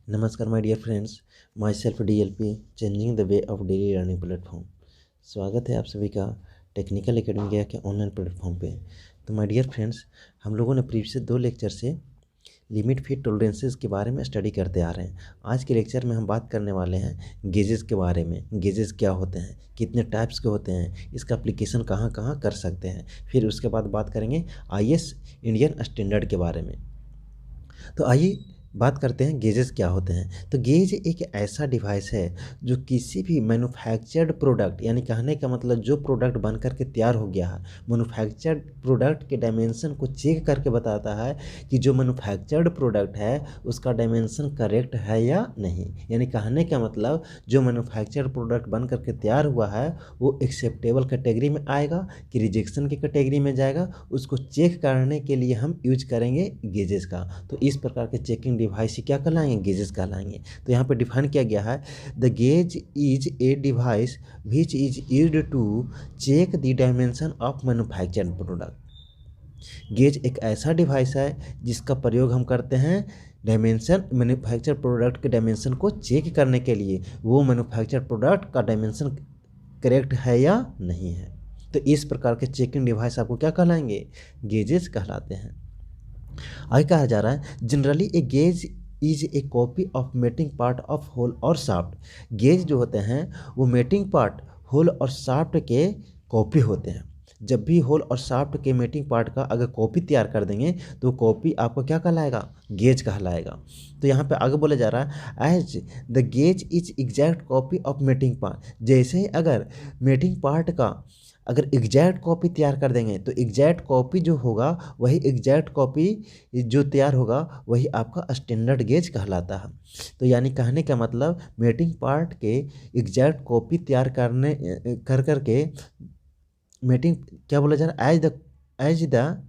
नमस्कार my dear friends, myself DLP changing the way of daily learning platform. स्वागत है आप सभी का टेक्निकल एकेडमी के ऑनलाइन प्लेटफॉर्म पे। तो माय डियर फ्रेंड्स, हम लोगों ने प्रीवियस 2 लेक्चर से लिमिट फिट टॉलरेंसेस के बारे में स्टडी करते आ रहे हैं। आज के लेक्चर में हम बात करने वाले हैं गेजेस के बारे में। गेजेस क्या होते हैं, कितने टाइप्स के होते हैं, इसका एप्लीकेशन कहाँ कहाँ कर सकते हैं। फिर उसके बाद बात करेंगे IS इंडियन स्टैंडर्ड के बारे में। तो आइए बात करते हैं गेजेस क्या होते हैं। तो गेज एक ऐसा डिवाइस है जो किसी भी मैन्युफैक्चर्ड प्रोडक्ट, यानी कहने का मतलब जो प्रोडक्ट बन करके तैयार हो गया है, मैन्युफैक्चर्ड प्रोडक्ट के डायमेंशन को चेक करके बताता है कि जो मैन्युफैक्चर्ड प्रोडक्ट है उसका डायमेंशन करेक्ट है या नहीं। यानी कहने का मतलब जो मैन्युफैक्चर्ड प्रोडक्ट बन करके तैयार हुआ है वो एक्सेप्टेबल कैटेगरी में आएगा कि रिजेक्शन की कैटेगरी में जाएगा, उसको चेक करने के लिए हम यूज करेंगे गेजेस का। तो इस प्रकार के चेकिंग डिवाइस क्या कहलाएंगे, गेजेस कहलाएंगे। तो यहाँ पे डिफाइन किया गया है, the gauge is a device which is used to check the dimension of manufactured product. Gauge एक ऐसा डिवाइस है जिसका प्रयोग हम करते हैं डायमेंशन, मैन्युफैक्चर प्रोडक्ट के डायमेंशन को चेक करने के लिए, वो मैन्युफैक्चर प्रोडक्ट का डायमेंशन करेक्ट है या नहीं है। तो इस प्रकार के चेकिंग डिवाइस आपको क्या कहलाएंगे, गेजेस कहलाते हैं। आगे कहा जा रहा है, generally a gauge is a copy of mating part of hole और शाफ्ट। गेज जो होते हैं वो मेटिंग पार्ट, होल और शाफ्ट के कॉपी होते हैं। जब भी होल और शाफ्ट के मेटिंग पार्ट का अगर कॉपी तैयार कर देंगे तो कॉपी आपको क्या कहलाएगा, गेज कहलाएगा। तो यहाँ पे आगे बोला जा रहा है, as the gauge is exact copy of mating part. जैसे ही अगर मेटिंग पार्ट का अगर एग्जैक्ट कॉपी तैयार कर देंगे तो एग्जैक्ट कॉपी जो होगा वही एग्जैक्ट कॉपी जो तैयार होगा वही आपका स्टैंडर्ड गेज कहलाता है। तो यानी कहने का मतलब मेटिंग पार्ट के एग्जैक्ट कॉपी तैयार कर करके मेटिंग क्या बोला जा रहा है, as the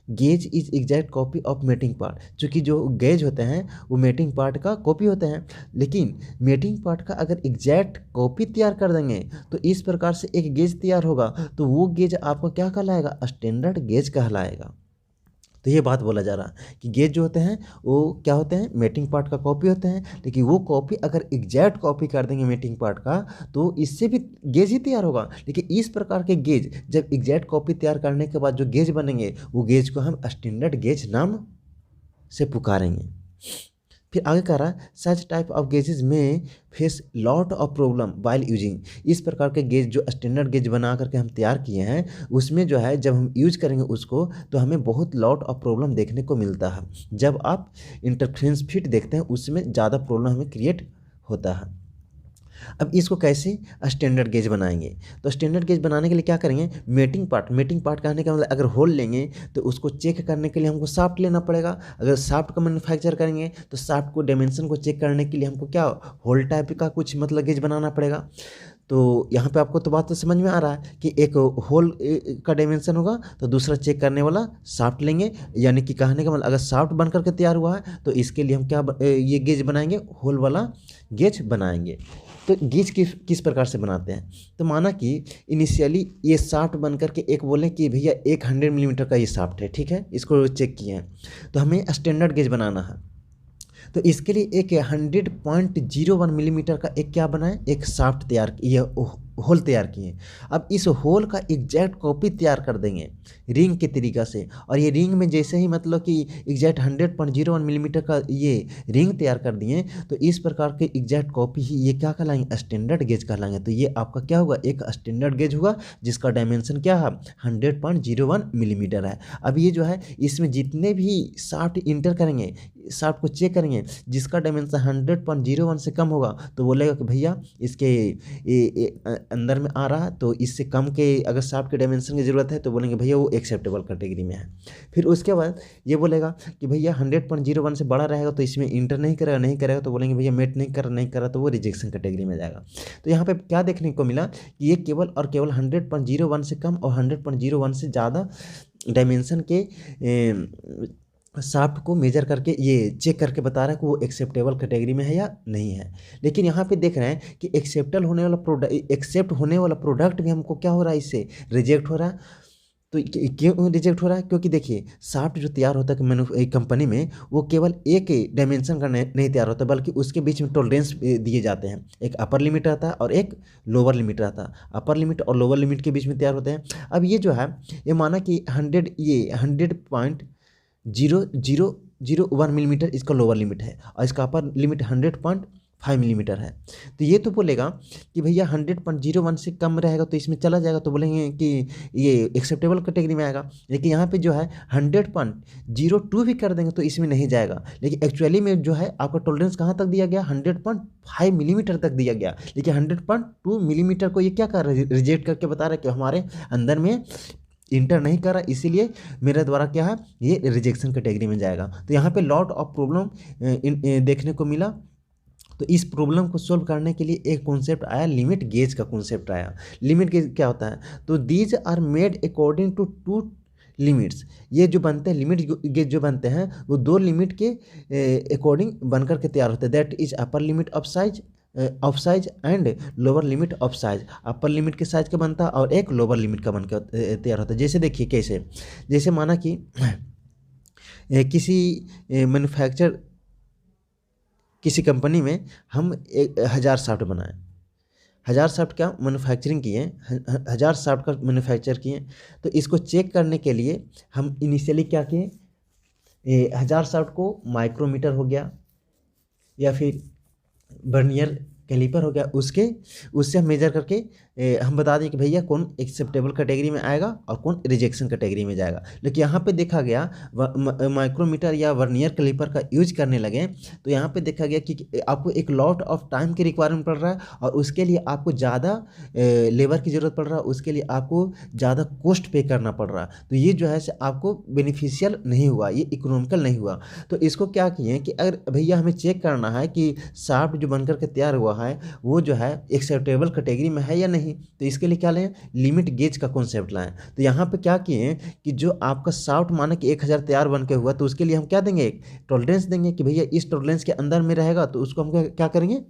gauge is exact copy of mating part. चूँकि जो गेज होते हैं वो मेटिंग पार्ट का कॉपी होते हैं, लेकिन मेटिंग पार्ट का अगर एग्जैक्ट कॉपी तैयार कर देंगे तो इस प्रकार से एक गेज तैयार होगा, तो वो गेज आपको क्या कहलाएगा, स्टैंडर्ड गेज कहलाएगा। तो ये बात बोला जा रहा है कि गेज जो होते हैं वो क्या होते हैं, मेटिंग पार्ट का कॉपी होते हैं, लेकिन वो कॉपी अगर एग्जैक्ट कॉपी कर देंगे मेटिंग पार्ट का तो इससे भी गेज ही तैयार होगा। लेकिन इस प्रकार के गेज जब एग्जैक्ट कॉपी तैयार करने के बाद जो गेज बनेंगे वो गेज को हम स्टैंडर्ड गेज नाम से पुकारेंगे। फिर आगे कह रहा है, सच टाइप ऑफ गेजेस में face lot of problem while using. इस प्रकार के गेज जो स्टैंडर्ड गेज बना करके हम तैयार किए हैं उसमें जो है जब हम यूज करेंगे उसको तो हमें बहुत लॉट ऑफ प्रॉब्लम देखने को मिलता है। जब आप इंटरफ्रेंस फिट देखते हैं उसमें ज़्यादा प्रॉब्लम हमें क्रिएट होता है। अब इसको कैसे स्टैंडर्ड गेज बनाएंगे, तो स्टैंडर्ड गेज बनाने के लिए क्या करेंगे, मेटिंग पार्ट कहने का मतलब अगर होल लेंगे तो उसको चेक करने के लिए हमको शाफ्ट लेना पड़ेगा। अगर शाफ्ट का मैन्युफैक्चर करेंगे तो शाफ्ट को डायमेंशन को चेक करने के लिए हमको क्या होल टाइप का कुछ मतलब गेज बनाना पड़ेगा। तो यहाँ पे आपको तो बात तो समझ में आ रहा है कि एक होल का डायमेंशन होगा तो दूसरा चेक करने वाला शाफ्ट लेंगे। यानी कि कहने का मतलब अगर शाफ्ट बन करके तैयार हुआ है तो इसके लिए हम क्या ये गेज बनाएंगे, होल वाला गेज बनाएंगे। तो गेज किस प्रकार से बनाते हैं, तो माना कि इनिशियली ये शाफ्ट बन करके एक बोलें कि भैया 100 मिलीमीटर का ये शाफ्ट है, ठीक है, इसको चेक किए हैं तो हमें स्टैंडर्ड गेज बनाना है। तो इसके लिए एक 100.01 मिलीमीटर का एक क्या बनाए, एक शाफ्ट तैयार, ये होल तैयार किए। अब इस होल का एग्जैक्ट कॉपी तैयार कर देंगे रिंग के तरीक़ा से, और ये रिंग में जैसे ही मतलब कि एग्जैक्ट 100.01 मिलीमीटर का ये रिंग तैयार कर दिए तो इस प्रकार के एग्जैक्ट कॉपी ही ये क्या कहलाएंगे, स्टैंडर्ड गेज कहलाएंगे। तो ये आपका क्या होगा, एक स्टैंडर्ड गेज होगा जिसका डायमेंशन क्या है, 100.01 मिलीमीटर है। अब ये जो है इसमें जितने भी शाफ्ट इंटर करेंगे, शाफ्ट को चेक करेंगे, जिसका डायमेंशन 100.01 से कम होगा तो बोलेगा कि भैया इसके अंदर में आ रहा, तो इससे कम के अगर शाफ्ट के डायमेंशन की ज़रूरत है तो बोलेंगे भैया वो एक्सेप्टेबल कैटेगरी में है। फिर उसके बाद ये बोलेगा कि भैया 100.01 से बड़ा रहेगा तो इसमें इंटर नहीं करेगा तो बोलेंगे भैया मेट नहीं कर रहा तो वो रिजेक्शन कैटेगरी में जाएगा। तो यहाँ पे क्या देखने को मिला कि ये केवल और केवल 100.01 से कम और 100.01 से ज़्यादा डायमेंशन के शाफ्ट को मेजर करके ये चेक करके बता रहा है कि वो एक्सेप्टेबल कैटेगरी में है या नहीं है। लेकिन यहाँ पे देख रहे हैं कि एक्सेप्ट होने वाला प्रोडक्ट भी हमको क्या हो रहा है, इससे रिजेक्ट हो रहा है। तो क्यों रिजेक्ट हो रहा है? क्योंकि देखिए शाफ्ट जो तैयार होता है एक कंपनी में, वो केवल एक डायमेंशन का नहीं तैयार होता, बल्कि उसके बीच में टॉलरेंस दिए जाते हैं। एक अपर लिमिट रहता है और एक लोअर लिमिट रहता है। अपर लिमिट और लोअर लिमिट के बीच में तैयार होते हैं। अब ये जो है, ये माना कि 100.0001 मिलीमीटर इसका लोअर लिमिट है और इसका अपर लिमिट 100.5 मिलीमीटर है। तो ये तो बोलेगा कि भैया 100.01 से कम रहेगा तो इसमें चला जाएगा, तो बोलेंगे कि ये एक्सेप्टेबल कैटेगरी में आएगा। लेकिन यहाँ पे जो है 100.02 भी कर देंगे तो इसमें नहीं जाएगा। लेकिन एक्चुअली में जो है आपका टॉलरेंस कहाँ तक दिया गया, 100.5 मिलीमीटर तक दिया गया। लेकिन 100.2 मिलीमीटर को ये क्या कर रहा है, रिजेक्ट करके बता रहा है कि हमारे अंदर में इंटर नहीं कर रहा, इसीलिए मेरे द्वारा क्या है, ये रिजेक्शन कैटेगरी में जाएगा। तो यहाँ पे लॉट ऑफ प्रॉब्लम देखने को मिला। तो इस प्रॉब्लम को सोल्व करने के लिए एक कॉन्सेप्ट आया, लिमिट गेज का कॉन्सेप्ट आया। लिमिट गेज क्या होता है? तो these are made according to two limits. ये जो बनते हैं लिमिट गेज जो बनते हैं वो दो लिमिट के अकॉर्डिंग बनकर के तैयार होते हैं। That is upper limit of size and lower limit of size. Upper limit के साइज का बनता है और एक लोअर लिमिट का बनकर तैयार होता है। जैसे देखिए कैसे, जैसे माना कि किसी मैन्युफैक्चर किसी कंपनी में हम 1000 शाफ्ट बनाए, 1000 शाफ्ट का मैन्युफैक्चरिंग किए, 1000 शाफ्ट का मैन्युफैक्चर किए। तो इसको चेक करने के लिए हम इनिशियली क्या किए, 1000 शाफ्ट को माइक्रोमीटर हो गया या फिर वर्नियर कैलिपर हो गया, उससे हम मेजर करके हम बता दें कि भैया कौन एक्सेप्टेबल कैटेगरी में आएगा और कौन रिजेक्शन कैटेगरी में जाएगा। लेकिन यहाँ पे देखा गया माइक्रोमीटर या वर्नियर कैलिपर का यूज करने लगे तो यहाँ पे देखा गया कि आपको एक लॉट ऑफ टाइम की रिक्वायरमेंट पड़ रहा है और उसके लिए आपको ज़्यादा लेबर की ज़रूरत पड़ रहा है, उसके लिए आपको ज़्यादा कॉस्ट पे करना पड़ रहा है। तो ये जो है आपको बेनिफिशियल नहीं हुआ, ये इकोनॉमिकल नहीं हुआ। तो इसको क्या किए कि अगर भैया हमें चेक करना है कि शाफ्ट जो बनकर के तैयार हुआ है वो जो है एक्सेप्टेबल कैटेगरी में है या नहीं, तो इसके लिए क्या लें, लिमिट गेज का कॉन्सेप्ट लाएं। तो यहाँ पे क्या किए कि जो आपका शाफ्ट माना कि 1000 तैयार बन के हुआ तो उसके लिए हम क्या देंगे, एक टॉलरेंस देंगे कि भैया इस टॉलरेंस के अंदर में रहेगा तो उसको हम क्या करेंगे,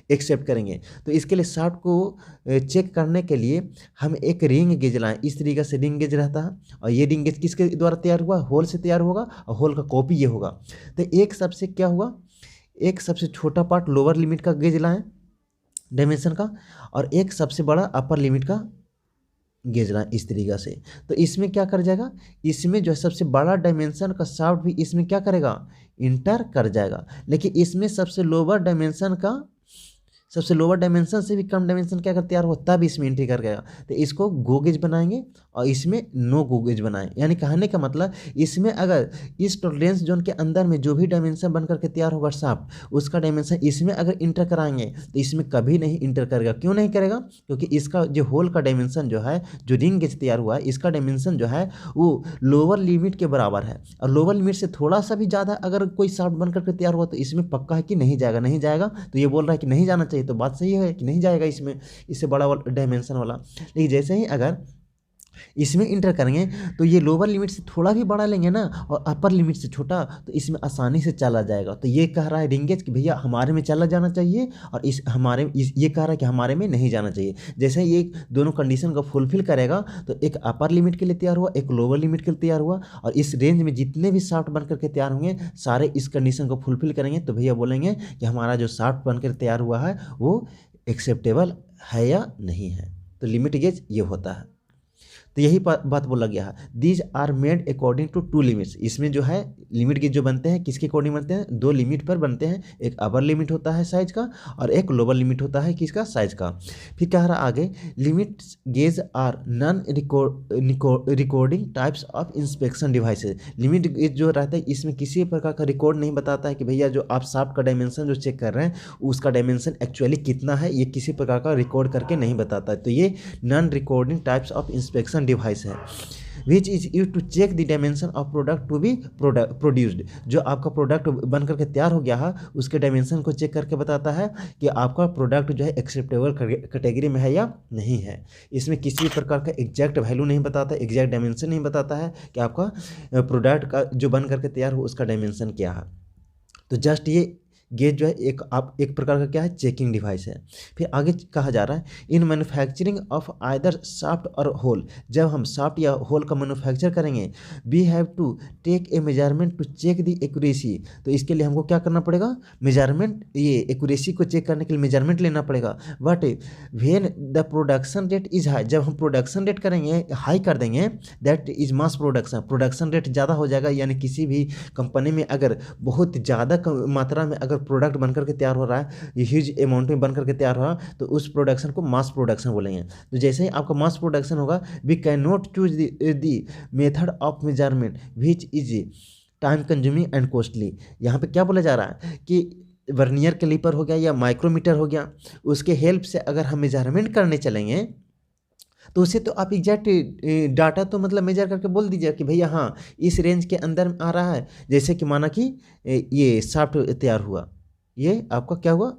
एक्सेप्ट करेंगे। तो इसके लिए शाफ्ट को चेक करने के लिए हम एक रिंग गेज लाएं। इस तरीके से रिंग गेज रहता है और ये रिंग गेज किसके द्वारा तैयार हुआ, होल से तैयार होगा और होल का कॉपी ये होगा। तो एक सबसे क्या हुआ, एक सबसे छोटा पार्ट लोअर लिमिट का गेज लाएं डायमेंशन का और एक सबसे बड़ा अपर लिमिट का गेज लाएं इस तरीक़ा से। तो इसमें क्या कर जाएगा, इसमें जो है सबसे बड़ा डायमेंशन का शाफ्ट भी इसमें क्या करेगा, इंटर कर जाएगा। लेकिन इसमें सबसे लोअर डायमेंशन से भी कम डायमेंशन क्या कर तैयार हो तब इसमें एंट्री कर गया। तो इसको गो गेज बनाएंगे और इसमें नो गो गेज बनाएं। यानी कहने का मतलब इसमें अगर इस टॉलरेंस जोन के अंदर में जो भी डायमेंशन बनकर के तैयार होगा शाफ्ट, उसका डायमेंशन इसमें अगर इंटर कराएंगे तो इसमें कभी नहीं इंटर करेगा। क्यों नहीं करेगा, क्योंकि इसका जो होल का डायमेंशन जो है, जो रिंग गेज तैयार हुआ है, इसका डायमेंशन जो है वो लोअर लिमिट के बराबर है और लोअर लिमिट से थोड़ा सा भी ज़्यादा अगर कोई शाफ्ट बनकर के तैयार हुआ तो इसमें पक्का है कि नहीं जाएगा। तो ये बोल रहा है कि नहीं जाना चाहिए, तो बात सही है कि नहीं जाएगा इसमें, इससे बड़ा डायमेंशन वाला। लेकिन जैसे ही अगर इसमें इंटर करेंगे तो ये लोअर लिमिट से थोड़ा भी बड़ा लेंगे ना और अपर लिमिट से छोटा, तो इसमें आसानी से चला जाएगा। तो ये कह रहा है रिंगेज कि भैया हमारे में चला जाना चाहिए और ये कह रहा है कि हमारे में नहीं जाना चाहिए। जैसे ये दोनों कंडीशन को फुलफिल करेगा तो एक अपर लिमिट के लिए तैयार हुआ, एक लोअर लिमिट के लिए तैयार हुआ और इस रेंज में जितने भी शाफ्ट बनकर के तैयार होंगे सारे इस कंडीशन को फुलफिल करेंगे। तो भैया बोलेंगे कि हमारा जो शाफ्ट बनकर तैयार हुआ है वो एक्सेप्टेबल है या नहीं है। तो लिमिट गेज ये होता है। तो यही बात बोला गया है, these are made according to two limits. इसमें जो है लिमिट गेज जो बनते हैं किसके अकॉर्डिंग बनते हैं, दो लिमिट पर बनते हैं। एक अपर लिमिट होता है साइज का और एक लोअर लिमिट होता है किसका, साइज का। फिर कह रहा आगे, limit gauge are non recording types of inspection devices. Limit gauge जो रहता है इसमें किसी प्रकार का रिकॉर्ड नहीं बताता है कि भैया जो आप शाफ्ट का डायमेंशन जो चेक कर रहे हैं उसका डायमेंशन एक्चुअली कितना है, ये किसी प्रकार का रिकॉर्ड करके नहीं बताता है। तो ये non recording types of inspection device है which is use to check the dimension of product to be produced. जो आपका प्रोडक्ट बन करके तैयार हो गया है उसके डायमेंशन को चेक करके बताता है कि आपका प्रोडक्ट जो है एक्सेप्टेबल कैटेगरी में है या नहीं है। इसमें किसी भी प्रकार का एग्जैक्ट वैल्यू नहीं बताता, एग्जैक्ट डायमेंशन नहीं बताता है कि आपका प्रोडक्ट का जो बन करके तैयार हो उसका डायमेंशन क्या है। तो जस्ट ये गेज जो है एक प्रकार का क्या है, चेकिंग डिवाइस है। फिर आगे कहा जा रहा है in manufacturing of either shaft और होल, जब हम शाफ्ट या होल का मैन्युफैक्चर करेंगे, we have to take a measurement to check the accuracy. तो इसके लिए हमको क्या करना पड़ेगा, मेजरमेंट, ये एक्यूरेसी को चेक करने के लिए मेजरमेंट लेना पड़ेगा। But when the production rate is high, जब हम प्रोडक्शन रेट करेंगे, हाई कर देंगे, that is mass production, production rate ज़्यादा हो जाएगा। यानी किसी भी कंपनी में अगर बहुत ज़्यादा मात्रा में अगर प्रोडक्ट बन करके तैयार हो रहा है, ये ह्यूज अमाउंट में बन करके तैयार हो रहा है, तो उस प्रोडक्शन को मास प्रोडक्शन बोलेंगे। तो जैसे ही आपका मास प्रोडक्शन होगा, we can not choose the method of measurement which is time consuming and costly. यहाँ पे क्या बोला जा रहा है कि वर्नियर कैलिपर हो गया या माइक्रोमीटर हो गया, उसके हेल्प से अगर हम मेजरमेंट करने चलेंगे, तो उसे तो आप एग्जैक्ट डाटा तो मतलब मेजर करके बोल दीजिए कि भैया हाँ इस रेंज के अंदर में आ रहा है। जैसे कि माना कि ये शाफ्ट तैयार हुआ, ये आपका क्या हुआ,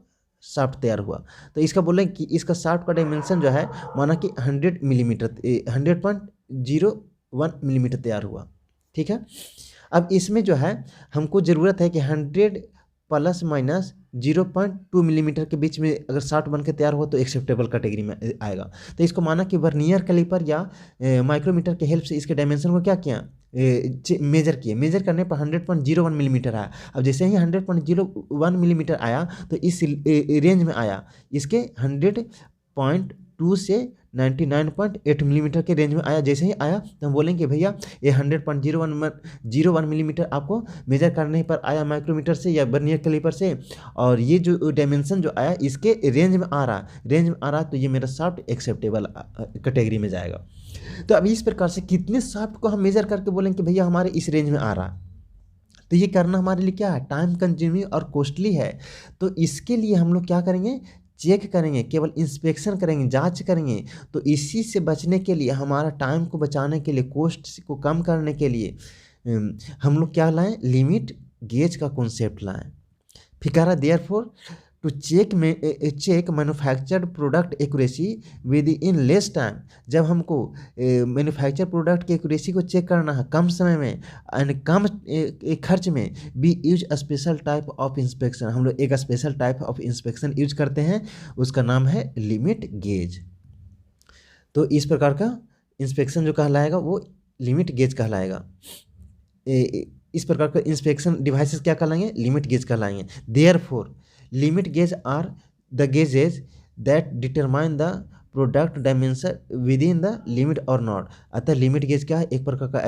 शाफ्ट तैयार हुआ, तो इसका बोलें कि इसका शाफ्ट का डायमेंशन जो है माना कि 100 मिलीमीटर, 100.01 मिलीमीटर तैयार हुआ, ठीक है। अब इसमें जो है हमको ज़रूरत है कि 100 प्लस माइनस 0.2 मिलीमीटर के बीच में अगर शाफ्ट बन के तैयार हो तो एक्सेप्टेबल कैटेगरी में आएगा। तो इसको माना कि वर्नियर कैलिपर या माइक्रोमीटर के हेल्प से इसके डायमेंशन को क्या किया, मेजर किए। मेजर करने पर 100.01 मिलीमीटर आया। अब जैसे ही 100.01 मिलीमीटर आया तो इस रेंज में आया, इसके 100.2 से 99.8 मिलीमीटर के रेंज में आया। जैसे ही आया तो हम बोलेंगे भैया ये 100.01 मिलीमीटर आपको मेजर करने पर आया माइक्रोमीटर से या वर्नियर कैलिपर से, और ये जो डायमेंशन जो आया इसके रेंज में आ रहा, तो ये मेरा शाफ्ट एक्सेप्टेबल कैटेगरी में जाएगा। तो अभी इस प्रकार से कितने शाफ्ट को हम मेजर करके बोलेंगे कि भैया हमारे इस रेंज में आ रहा, तो ये करना हमारे लिए क्या है, टाइम कंज्यूमिंग और कॉस्टली है। तो इसके लिए हम लोग क्या करेंगे, चेक करेंगे, केवल इंस्पेक्शन करेंगे, जांच करेंगे। तो इसी से बचने के लिए, हमारा टाइम को बचाने के लिए, कॉस्ट को कम करने के लिए हम लोग क्या लाएं, लिमिट गेज का कॉन्सेप्ट लाएं। फिर कह रहा है therefore to check manufactured product accuracy with in less time, जब हमको मैन्युफैक्चर प्रोडक्ट की एक्यूरेसी को चेक करना है कम समय में एंड कम खर्च में, we use special type of inspection, हम लोग एक special type of inspection use करते हैं, उसका नाम है लिमिट गेज। तो इस प्रकार का इंस्पेक्शन जो कहलाएगा वो लिमिट गेज कहलाएगा। इस प्रकार का इंस्पेक्शन डिवाइसेस क्या कहलाएंगे, लिमिट गेज कहलाएंगे। Therefore limit gauge are the gauges that determine the product dimension within the limit और नॉट। अतः लिमिट गेज क्या है, एक प्रकार का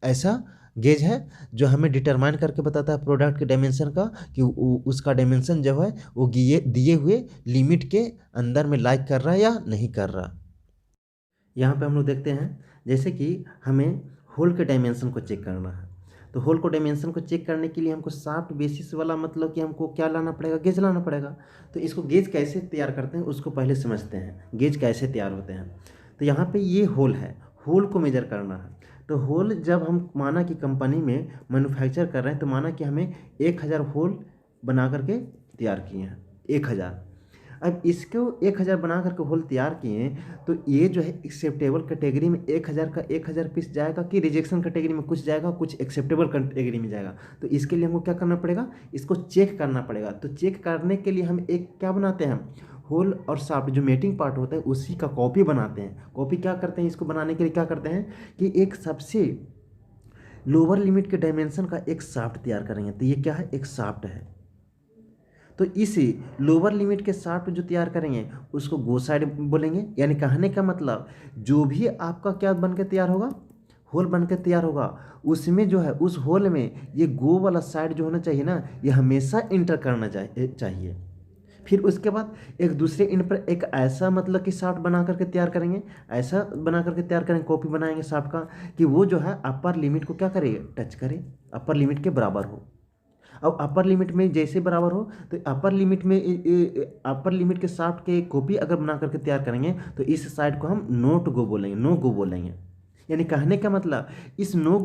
ऐसा गेज है जो हमें डिटरमाइन करके बताता है प्रोडक्ट के डायमेंशन का, कि उसका डायमेंशन जो है वो दिए हुए लिमिट के अंदर में लाइक कर रहा है या नहीं कर रहा। यहाँ पे हम लोग देखते हैं जैसे कि हमें होल के डायमेंशन को चेक करना है, तो होल को डायमेंशन को चेक करने के लिए हमको शाफ्ट बेसिस वाला मतलब कि हमको क्या लाना पड़ेगा, गेज लाना पड़ेगा। तो इसको गेज कैसे तैयार करते हैं उसको पहले समझते हैं, गेज कैसे तैयार होते हैं। तो यहाँ पे ये होल है, होल को मेजर करना है। तो होल जब हम माना कि कंपनी में मैन्युफैक्चर कर रहे हैं, तो माना कि हमें 1000 होल बना करके तैयार किए हैं, 1000। अब इसको 1000 बना करके होल तैयार किए, तो ये जो है एक्सेप्टेबल कैटेगरी में 1000 का 1000 पीस जाएगा कि रिजेक्शन कैटेगरी में कुछ जाएगा, कुछ एक्सेप्टेबल कैटेगरी में जाएगा। तो इसके लिए हमको क्या करना पड़ेगा, इसको चेक करना पड़ेगा। तो चेक करने के लिए हम एक क्या बनाते हैं, होल और शाफ्ट जो मेटिंग पार्ट होता है उसी का कॉपी बनाते हैं। कॉपी क्या करते हैं, इसको बनाने के लिए क्या करते हैं कि एक सबसे लोअर लिमिट के डायमेंशन का एक शाफ्ट तैयार करेंगे। तो ये क्या है, एक शाफ्ट है। तो इस लोअर लिमिट के शाफ्ट जो तैयार करेंगे उसको गो साइड बोलेंगे। यानी कहने का मतलब जो भी आपका क्या बन के तैयार होगा, होल बन के तैयार होगा, उसमें जो है उस होल में ये गो वाला साइड जो होना चाहिए ना, ये हमेशा इंटर करना चाहिए। फिर उसके बाद एक दूसरे इन पर एक ऐसा मतलब कि शाफ्ट बना करके तैयार करेंगे, ऐसा बना करके तैयार करेंगे, कॉपी बनाएंगे शाफ्ट का कि वो जो है अपर लिमिट को क्या करे, टच करे, अपर लिमिट के बराबर हो। अब अपर लिमिट में जैसे बराबर हो, तो अपर लिमिट के शाफ्ट के कॉपी अगर बना करके तैयार करेंगे तो इस साइड को हम नोट गो बोलेंगे, नो गो बोलेंगे। यानी कहने का मतलब इस नो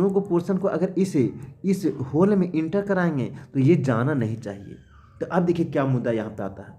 गो पोर्शन को अगर इस होल में इंटर कराएंगे तो ये जाना नहीं चाहिए। तो अब देखिए क्या मुद्दा यहाँ पे आता है।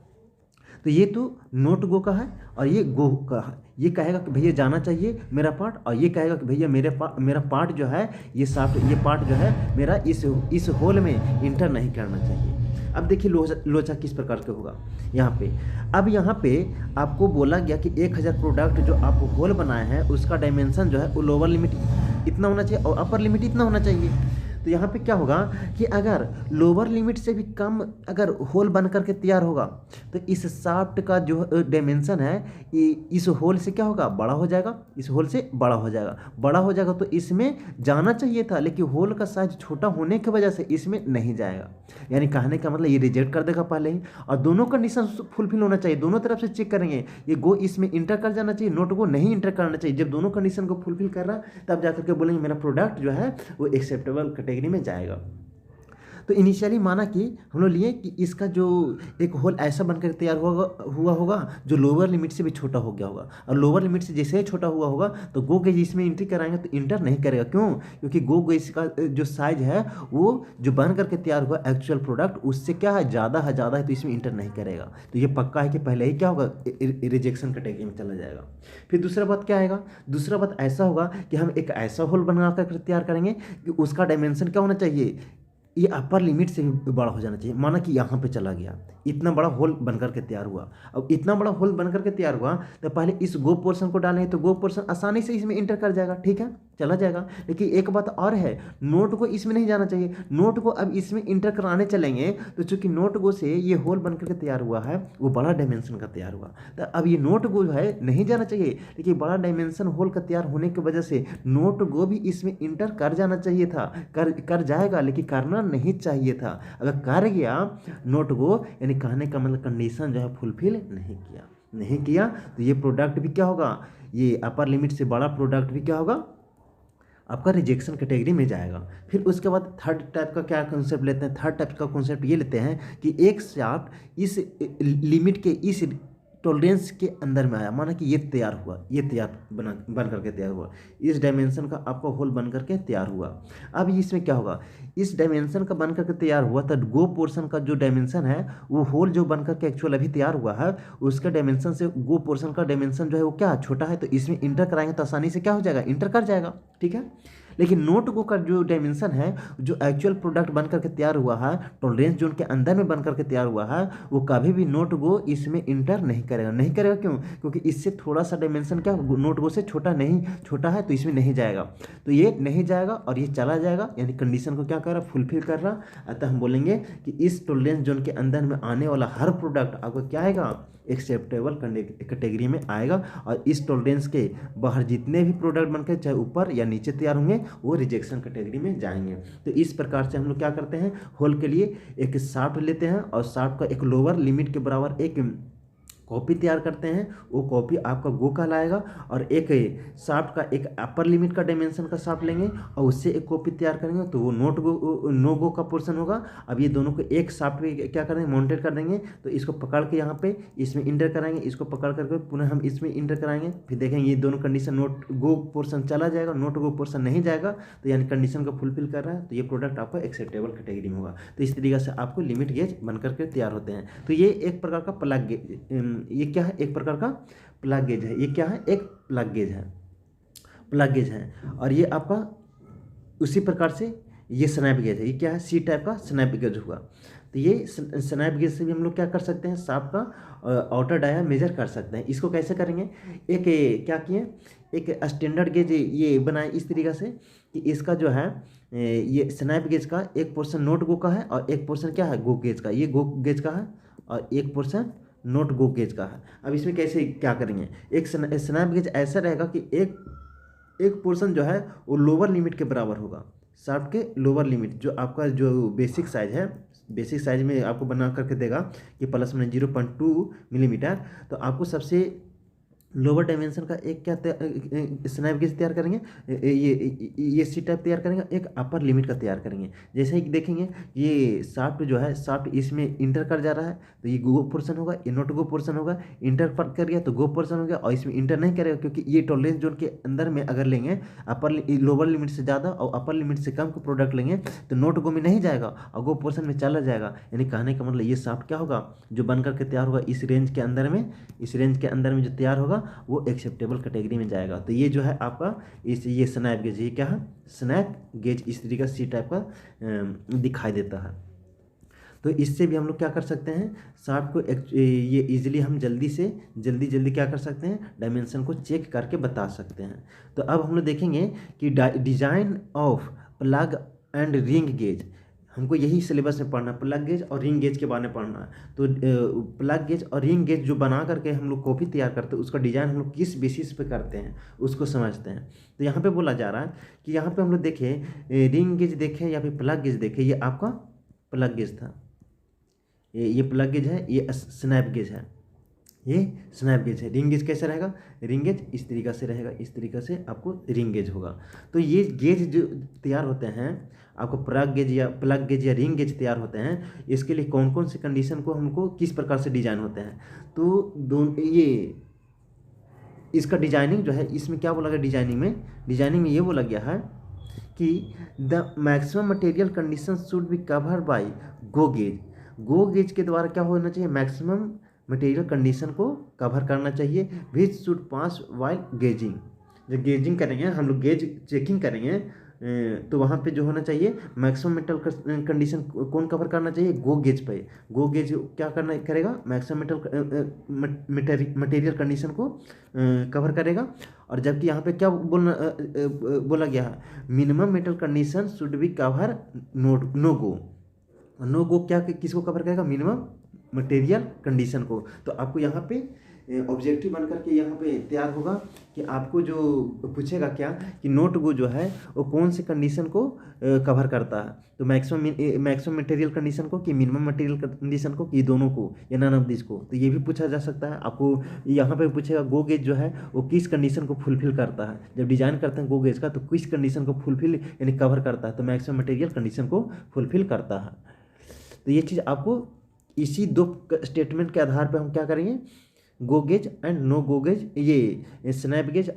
तो ये तो नोट गो का है और ये गो का है। ये कहेगा कि भैया जाना चाहिए मेरा पार्ट, और ये कहेगा कि भैया मेरा पार्ट जो है ये पार्ट जो है मेरा इस होल में इंटर नहीं करना चाहिए। अब देखिए लोचा किस प्रकार का होगा यहाँ पे। अब यहाँ पे आपको बोला गया कि 1000 प्रोडक्ट जो आप होल बनाए हैं उसका डायमेंशन जो है वो लोअर लिमिट इतना होना चाहिए और अपर लिमिट इतना होना चाहिए। तो यहाँ पे क्या होगा कि अगर लोअर लिमिट से भी कम अगर होल बन करके तैयार होगा तो इस शाफ्ट का जो डायमेंशन है इस होल से क्या होगा, बड़ा हो जाएगा, इस होल से बड़ा हो जाएगा तो इसमें जाना चाहिए था, लेकिन होल का साइज छोटा होने की वजह से इसमें नहीं जाएगा। यानी कहने का मतलब ये रिजेक्ट कर देगा पहले ही, और दोनों कंडीशन फुलफिल होना चाहिए, दोनों तरफ से चेक करेंगे। ये गो इसमें इंटर कर जाना चाहिए, नोट गो नहीं इंटर करना चाहिए। जब दोनों कंडीशन को फुलफिल कर रहा तब जाकर के बोलेंगे मेरा प्रोडक्ट जो है वो एक्सेप्टेबल कैटेगरी में जाएगा। तो इनिशियली माना कि हम लोग लिए कि इसका जो एक होल ऐसा बनकर तैयार हुआ होगा जो लोअर लिमिट से भी छोटा हो गया होगा, और लोअर लिमिट से जैसे ही छोटा हुआ होगा तो गो गेज इसमें एंट्री कराएंगे तो इंटर नहीं करेगा। क्यों? क्योंकि गो गेज का जो साइज है वो जो बन करके तैयार हुआ एक्चुअल प्रोडक्ट उससे क्या है, ज़्यादा है तो इसमें इंटर नहीं करेगा। तो ये पक्का है कि पहले ही क्या होगा, रिजेक्शन कैटेगरी में चला जाएगा। फिर दूसरा बात क्या आएगा, दूसरा बात ऐसा होगा कि हम एक ऐसा होल बना कर तैयार करेंगे कि उसका डायमेंशन क्या होना चाहिए, ये अपर लिमिट से भी बड़ा हो जाना चाहिए। माना कि यहाँ पे चला गया, इतना बड़ा होल बनकर के तैयार हुआ। अब इतना बड़ा होल बनकर के तैयार हुआ तो पहले इस गो पोर्शन को डालें तो गो पोर्शन आसानी से इसमें इंटर कर जाएगा, ठीक है, चला जाएगा। लेकिन एक बात और है, नोट को इसमें नहीं जाना चाहिए। नोट को अब इसमें इंटर कराने चलेंगे तो चूंकि नोट गो से ये होल बनकर के तैयार हुआ है वो बड़ा डायमेंशन का तैयार हुआ, तो अब ये नोट गो जो है नहीं जाना चाहिए। लेकिन बड़ा डायमेंशन होल का तैयार होने की वजह से नोट गो भी इसमें इंटर कर जाना चाहिए था, कर जाएगा, लेकिन करना नहीं चाहिए था। अगर कर गया नोट गो, यानी कहने का मतलब कंडीशन जो है फुलफिल नहीं किया तो ये प्रोडक्ट भी क्या होगा, ये अपर लिमिट से बड़ा प्रोडक्ट भी क्या होगा, आपका रिजेक्शन कैटेगरी में जाएगा। फिर उसके बाद थर्ड टाइप का क्या कॉन्सेप्ट लेते हैं, थर्ड टाइप का कॉन्सेप्ट ये लेते हैं कि एक शाफ्ट इस लिमिट के इस टॉलरेंस के अंदर में आया, माना कि ये बन करके तैयार हुआ, इस डायमेंशन का आपका होल बन करके तैयार हुआ। अब इसमें क्या होगा, इस डायमेंशन का बन करके तैयार हुआ तो गो पोर्शन का जो डायमेंशन है वो होल जो बन करके एक्चुअल अभी तैयार हुआ है उसके डायमेंशन से गो पोर्शन का डायमेंशन जो है वो क्या छोटा है, तो इसमें इंटर कराएंगे तो आसानी से क्या हो जाएगा, इंटर कर जाएगा, ठीक है। लेकिन नोट गो का जो डायमेंशन है जो एक्चुअल प्रोडक्ट बन करके तैयार हुआ है, टॉलरेंस जोन के अंदर में बन करके तैयार हुआ है, वो कभी भी नोट गो इसमें इंटर नहीं करेगा। क्यों? क्योंकि इससे थोड़ा सा डायमेंशन क्या नोट गो से छोटा है तो इसमें नहीं जाएगा। तो ये नहीं जाएगा और ये चला जाएगा, यानी कंडीशन को क्या कर रहा, फुलफिल कर रहा। अतः हम बोलेंगे कि इस टॉलरेंस जोन के अंदर में आने वाला हर प्रोडक्ट आपको क्या आएगा, एक्सेप्टेबल कैटेगरी में आएगा, और इस टॉलरेंस के बाहर जितने भी प्रोडक्ट बनकर चाहे ऊपर या नीचे तैयार होंगे वो रिजेक्शन कैटेगरी में जाएंगे। तो इस प्रकार से हम लोग क्या करते हैं, होल के लिए एक शाफ्ट लेते हैं और शाफ्ट का एक लोअर लिमिट के बराबर एक कॉपी तैयार करते हैं, वो कॉपी आपका गो कहलाएगा, और एक शाफ्ट का एक अपर लिमिट का डायमेंशन का शाफ्ट लेंगे और उससे एक कॉपी तैयार करेंगे तो वो नो गो का पोर्शन होगा। अब ये दोनों को एक शाफ्ट पे क्या करेंगे, माउंटेड कर देंगे, तो इसको पकड़ के यहाँ पे इसमें इंटर कराएंगे, इसको पकड़ करके पुनः हम इसमें इंटर कराएंगे, फिर देखेंगे ये दोनों कंडीशन नोट गो पोर्शन चला जाएगा, नोट गो पोर्शन नहीं जाएगा, तो यानी कंडीशन को फुलफिल कर रहा है, तो ये प्रोडक्ट आपका एक्सेप्टेबल कैटेगरी में होगा। तो इस तरीके से आपको लिमिट गेज बनकर के तैयार होते हैं। तो ये एक प्रकार का प्लग गेज, ये क्या है, एक प्रकार का प्लग गेज है। ये क्या है, एक प्लग गेज है। और ये आपका उसी प्रकार से ये स्नैप गेज है। ये क्या है, सी टाइप का स्नैप गेज होगा। तो ये स्नैप गेज से भी हम लोग क्या कर सकते हैं, शाफ्ट का आउटर डाया मेजर कर सकते हैं। इसको कैसे करेंगे, एक क्या किए, एक स्टैंडर्ड गेज ये बनाए इस तरीके से कि इसका जो है ये स्नैप गेज का एक पोर्शन नोट गो का है और एक पोर्शन क्या है, गो गेज का। ये गो गेज का है और एक पोर्शन नोट गो गेज का है। अब इसमें कैसे क्या करेंगे, एक स्नैप गेज ऐसा रहेगा कि एक पोर्शन जो है वो लोअर लिमिट के बराबर होगा, शाफ्ट के लोअर लिमिट जो आपका जो बेसिक साइज है, बेसिक साइज में आपको बना करके देगा कि ±0.2 मिलीमीटर। तो आपको सबसे लोअर डायमेंशन का एक क्या स्नैप गेज तैयार करेंगे, ये सी टाइप तैयार करेंगे, एक अपर लिमिट का तैयार करेंगे। जैसे ही देखेंगे ये शाफ्ट जो है, शाफ्ट इसमें इंटर कर जा रहा है तो ये गो पोर्सन होगा, ये नॉट गो पोर्सन होगा। इंटर कर गया तो गो पोर्सन हो गया, और इसमें इंटर नहीं करेगा क्योंकि ये टॉलरेंस जोन के अंदर में अगर लेंगे अपर लोअर लिमिट से ज़्यादा और अपर लिमिट से कम का प्रोडक्ट लेंगे तो नॉट गो में नहीं जाएगा और गो पोर्सन में चला जाएगा। यानी कहने का मतलब ये शाफ्ट क्या होगा, जो बन करके तैयार होगा इस रेंज के अंदर में, इस रेंज के अंदर में जो तैयार होगा वो एक्सेप्टेबल कैटेगरी में जाएगा। तो ये जो है आपका ये स्नैप गेज, ये क्या है, स्नैप गेज इस तरीके का सी टाइप का दिखाई देता है। तो इससे भी हम लोग क्या कर सकते हैं, शाफ्ट को ये इजीली हम जल्दी क्या कर सकते हैं, डायमेंशन को चेक करके बता सकते हैं। तो अब हम लोग देखेंगे कि design of plug and ring gauge, हमको यही सिलेबस में पढ़ना है, प्लग गेज और रिंग गेज के बारे में पढ़ना है। तो प्लग गेज और रिंग गेज जो बना करके हम लोग कॉपी तैयार करते हैं, उसका डिज़ाइन हम लोग किस बेसिस पे करते हैं उसको समझते हैं। तो यहाँ पे बोला जा रहा है कि यहाँ पे हम लोग देखें रिंग गेज देखें या फिर प्लग गेज देखें, ये आपका प्लग गेज था, ये प्लग गेज है, ये स्नैप गेज है, ये स्नैप गेज है। रिंग गेज कैसे रहेगा, रिंग गेज इस तरीक़ा से रहेगा, इस तरीक़ा से आपको रिंग गेज होगा। तो ये गेज जो तैयार होते हैं आपको प्लग गेज या रिंग गेज तैयार होते हैं, इसके लिए कौन कौन से कंडीशन को हमको किस प्रकार से डिजाइन होते हैं। तो ये इसका डिजाइनिंग जो है, इसमें क्या बोला गया डिजाइनिंग में ये बोला गया है कि the maximum material condition should be cover by go gauge के द्वारा क्या होना चाहिए, मैक्सिमम मटेरियल कंडीशन को कवर करना चाहिए, which should pass while gauging. जब गेजिंग करेंगे हम लोग, गेज चेकिंग करेंगे तो वहाँ पे जो होना चाहिए मैक्सिमम मेटल कंडीशन कौन कवर करना चाहिए, गो गेज पे। गो गेज क्या करेगा, मैक्सिमम मटेरियल कंडीशन को कवर करेगा। और जबकि यहाँ पे क्या बोला गया है, minimum metal condition should be cover no go क्या किसको कवर करेगा, मिनिमम मटेरियल कंडीशन को। तो आपको यहाँ पे ऑब्जेक्टिव बन करके यहाँ पे तैयार होगा कि आपको जो पूछेगा क्या कि नोट गो जो है वो कौन से कंडीशन को कवर करता है, तो मैक्सिमम मटेरियल कंडीशन को कि मिनिमम मटेरियल कंडीशन को कि दोनों को या नन ऑफ दिस को। तो ये भी पूछा जा सकता है आपको। यहाँ पे पूछेगा गो गेज जो है वो किस कंडीशन को फुलफिल करता है, जब डिजाइन करते हैं गो गेज का तो किस कंडीशन को फुलफिल यानी कवर करता है, तो मैक्सिमम मटेरियल कंडीशन को फुलफिल करता है। तो ये चीज़ आपको इसी दो स्टेटमेंट के आधार पर हम क्या करेंगे, go gauge and no go gauge, ये स्नैप गेज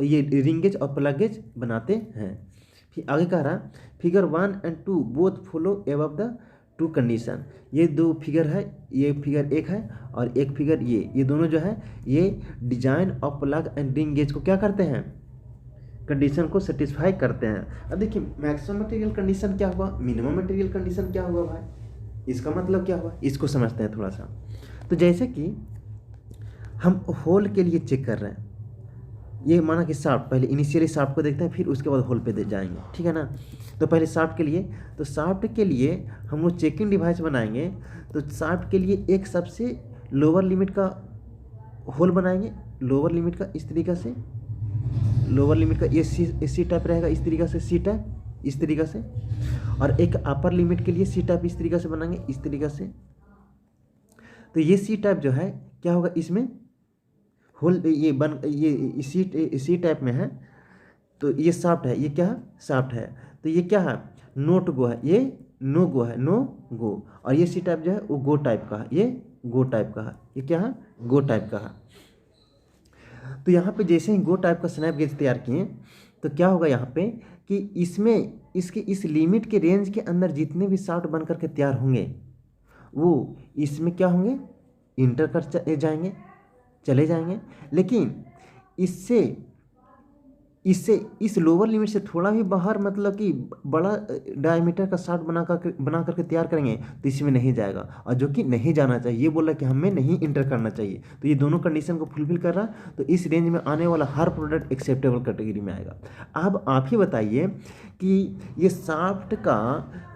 ये रिंग गेज और प्लग गेज बनाते हैं। फिर आगे कह रहा figure 1 and 2 both follow above the two condition. ये दो फिगर है, ये फिगर 1 है और एक फिगर ये दोनों जो है ये डिजाइन और प्लग एंड रिंग गेज को क्या करते हैं, कंडीशन को सेटिस्फाई करते हैं। अब देखिए मैक्सिमम मटेरियल कंडीशन क्या हुआ, मिनिमम मटेरियल कंडीशन क्या हुआ भाई, इसका मतलब क्या हुआ, इसको समझते हैं थोड़ा सा। तो जैसे कि हम होल के लिए चेक कर रहे हैं, ये माना कि शाफ्ट, पहले इनिशियली शाफ्ट को देखते हैं फिर उसके बाद होल पे जाएंगे, ठीक है ना। तो पहले शाफ्ट के लिए, तो शाफ्ट के लिए हम लोग चेकिंग डिवाइस बनाएंगे। तो शाफ्ट के लिए एक सबसे लोअर लिमिट का होल बनाएंगे, लोअर लिमिट का इस तरीक़ा से, लोअर लिमिट का ये सी टाइप रहेगा, इस तरीक़ा से सी टाइप इस तरीक़ा से, और एक अपर लिमिट के लिए सी टाइप इस तरीक़ा से बनाएंगे, इस तरीक़ा से। तो ये सी टाइप जो है क्या होगा, इसमें होल ये सी टाइप में है, तो ये शाफ्ट है, ये क्या है, शाफ्ट है। तो ये क्या है, नोट गो है, ये नो गो है, नो गो। और ये सी टाइप जो है वो गो टाइप का है, ये गो टाइप का है, ये क्या है, गो टाइप का है। तो यहाँ पे जैसे ही गो टाइप का स्नैप गेज तैयार किए तो क्या होगा यहाँ पे कि इसमें इसके इस लिमिट के रेंज के अंदर जितने भी शाफ्ट बन करके तैयार होंगे वो इसमें क्या होंगे, इंटर कर जाएंगे, चले जाएंगे। लेकिन इससे इस लोअर लिमिट से थोड़ा भी बाहर, मतलब कि बड़ा डायमीटर का शाफ्ट बना करके तैयार करेंगे तो इसमें नहीं जाएगा, और जो कि नहीं जाना चाहिए, ये बोला कि हमें नहीं इंटर करना चाहिए। तो ये दोनों कंडीशन को फुलफिल कर रहा है, तो इस रेंज में आने वाला हर प्रोडक्ट एक्सेप्टेबल कैटेगरी में आएगा। अब आप ही बताइए कि ये शाफ्ट का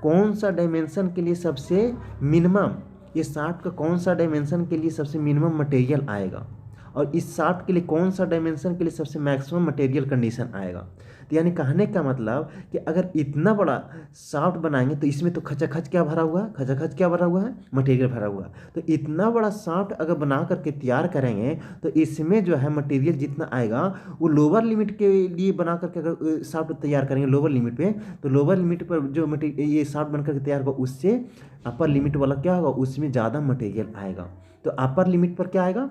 कौन सा डायमेंशन के लिए सबसे मिनिमम, ये शाफ्ट का कौन सा डायमेंशन के लिए सबसे मिनिमम मटेरियल आएगा, और इस शाफ्ट के लिए कौन सा डायमेंशन के लिए सबसे मैक्सिमम मटेरियल कंडीशन आएगा। तो यानी कहने का मतलब कि अगर इतना बड़ा शाफ्ट बनाएंगे तो इसमें तो खचाखच क्या भरा हुआ है, खचाखच क्या भरा हुआ है, मटेरियल भरा हुआ है। तो इतना बड़ा शाफ्ट अगर बना करके तैयार करेंगे तो इसमें जो है मटेरियल जितना आएगा वो लोअर लिमिट के लिए बना करके अगर शाफ्ट तैयार करेंगे लोअर लिमिट पे, तो लोअर लिमिट पर जो मटेरियल ये शाफ्ट बन करके तैयार होगा उससे अपर लिमिट वाला क्या होगा, उसमें ज़्यादा मटेरियल आएगा। तो अपर लिमिट पर क्या आएगा,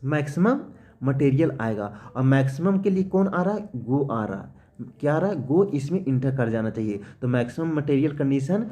मैक्सिमम मटेरियल आएगा। और मैक्सिमम के लिए कौन आ रहा है, गो आ रहा है, क्या आ रहा है, गो इसमें इंटर कर जाना चाहिए। तो मैक्सिमम मटेरियल कंडीशन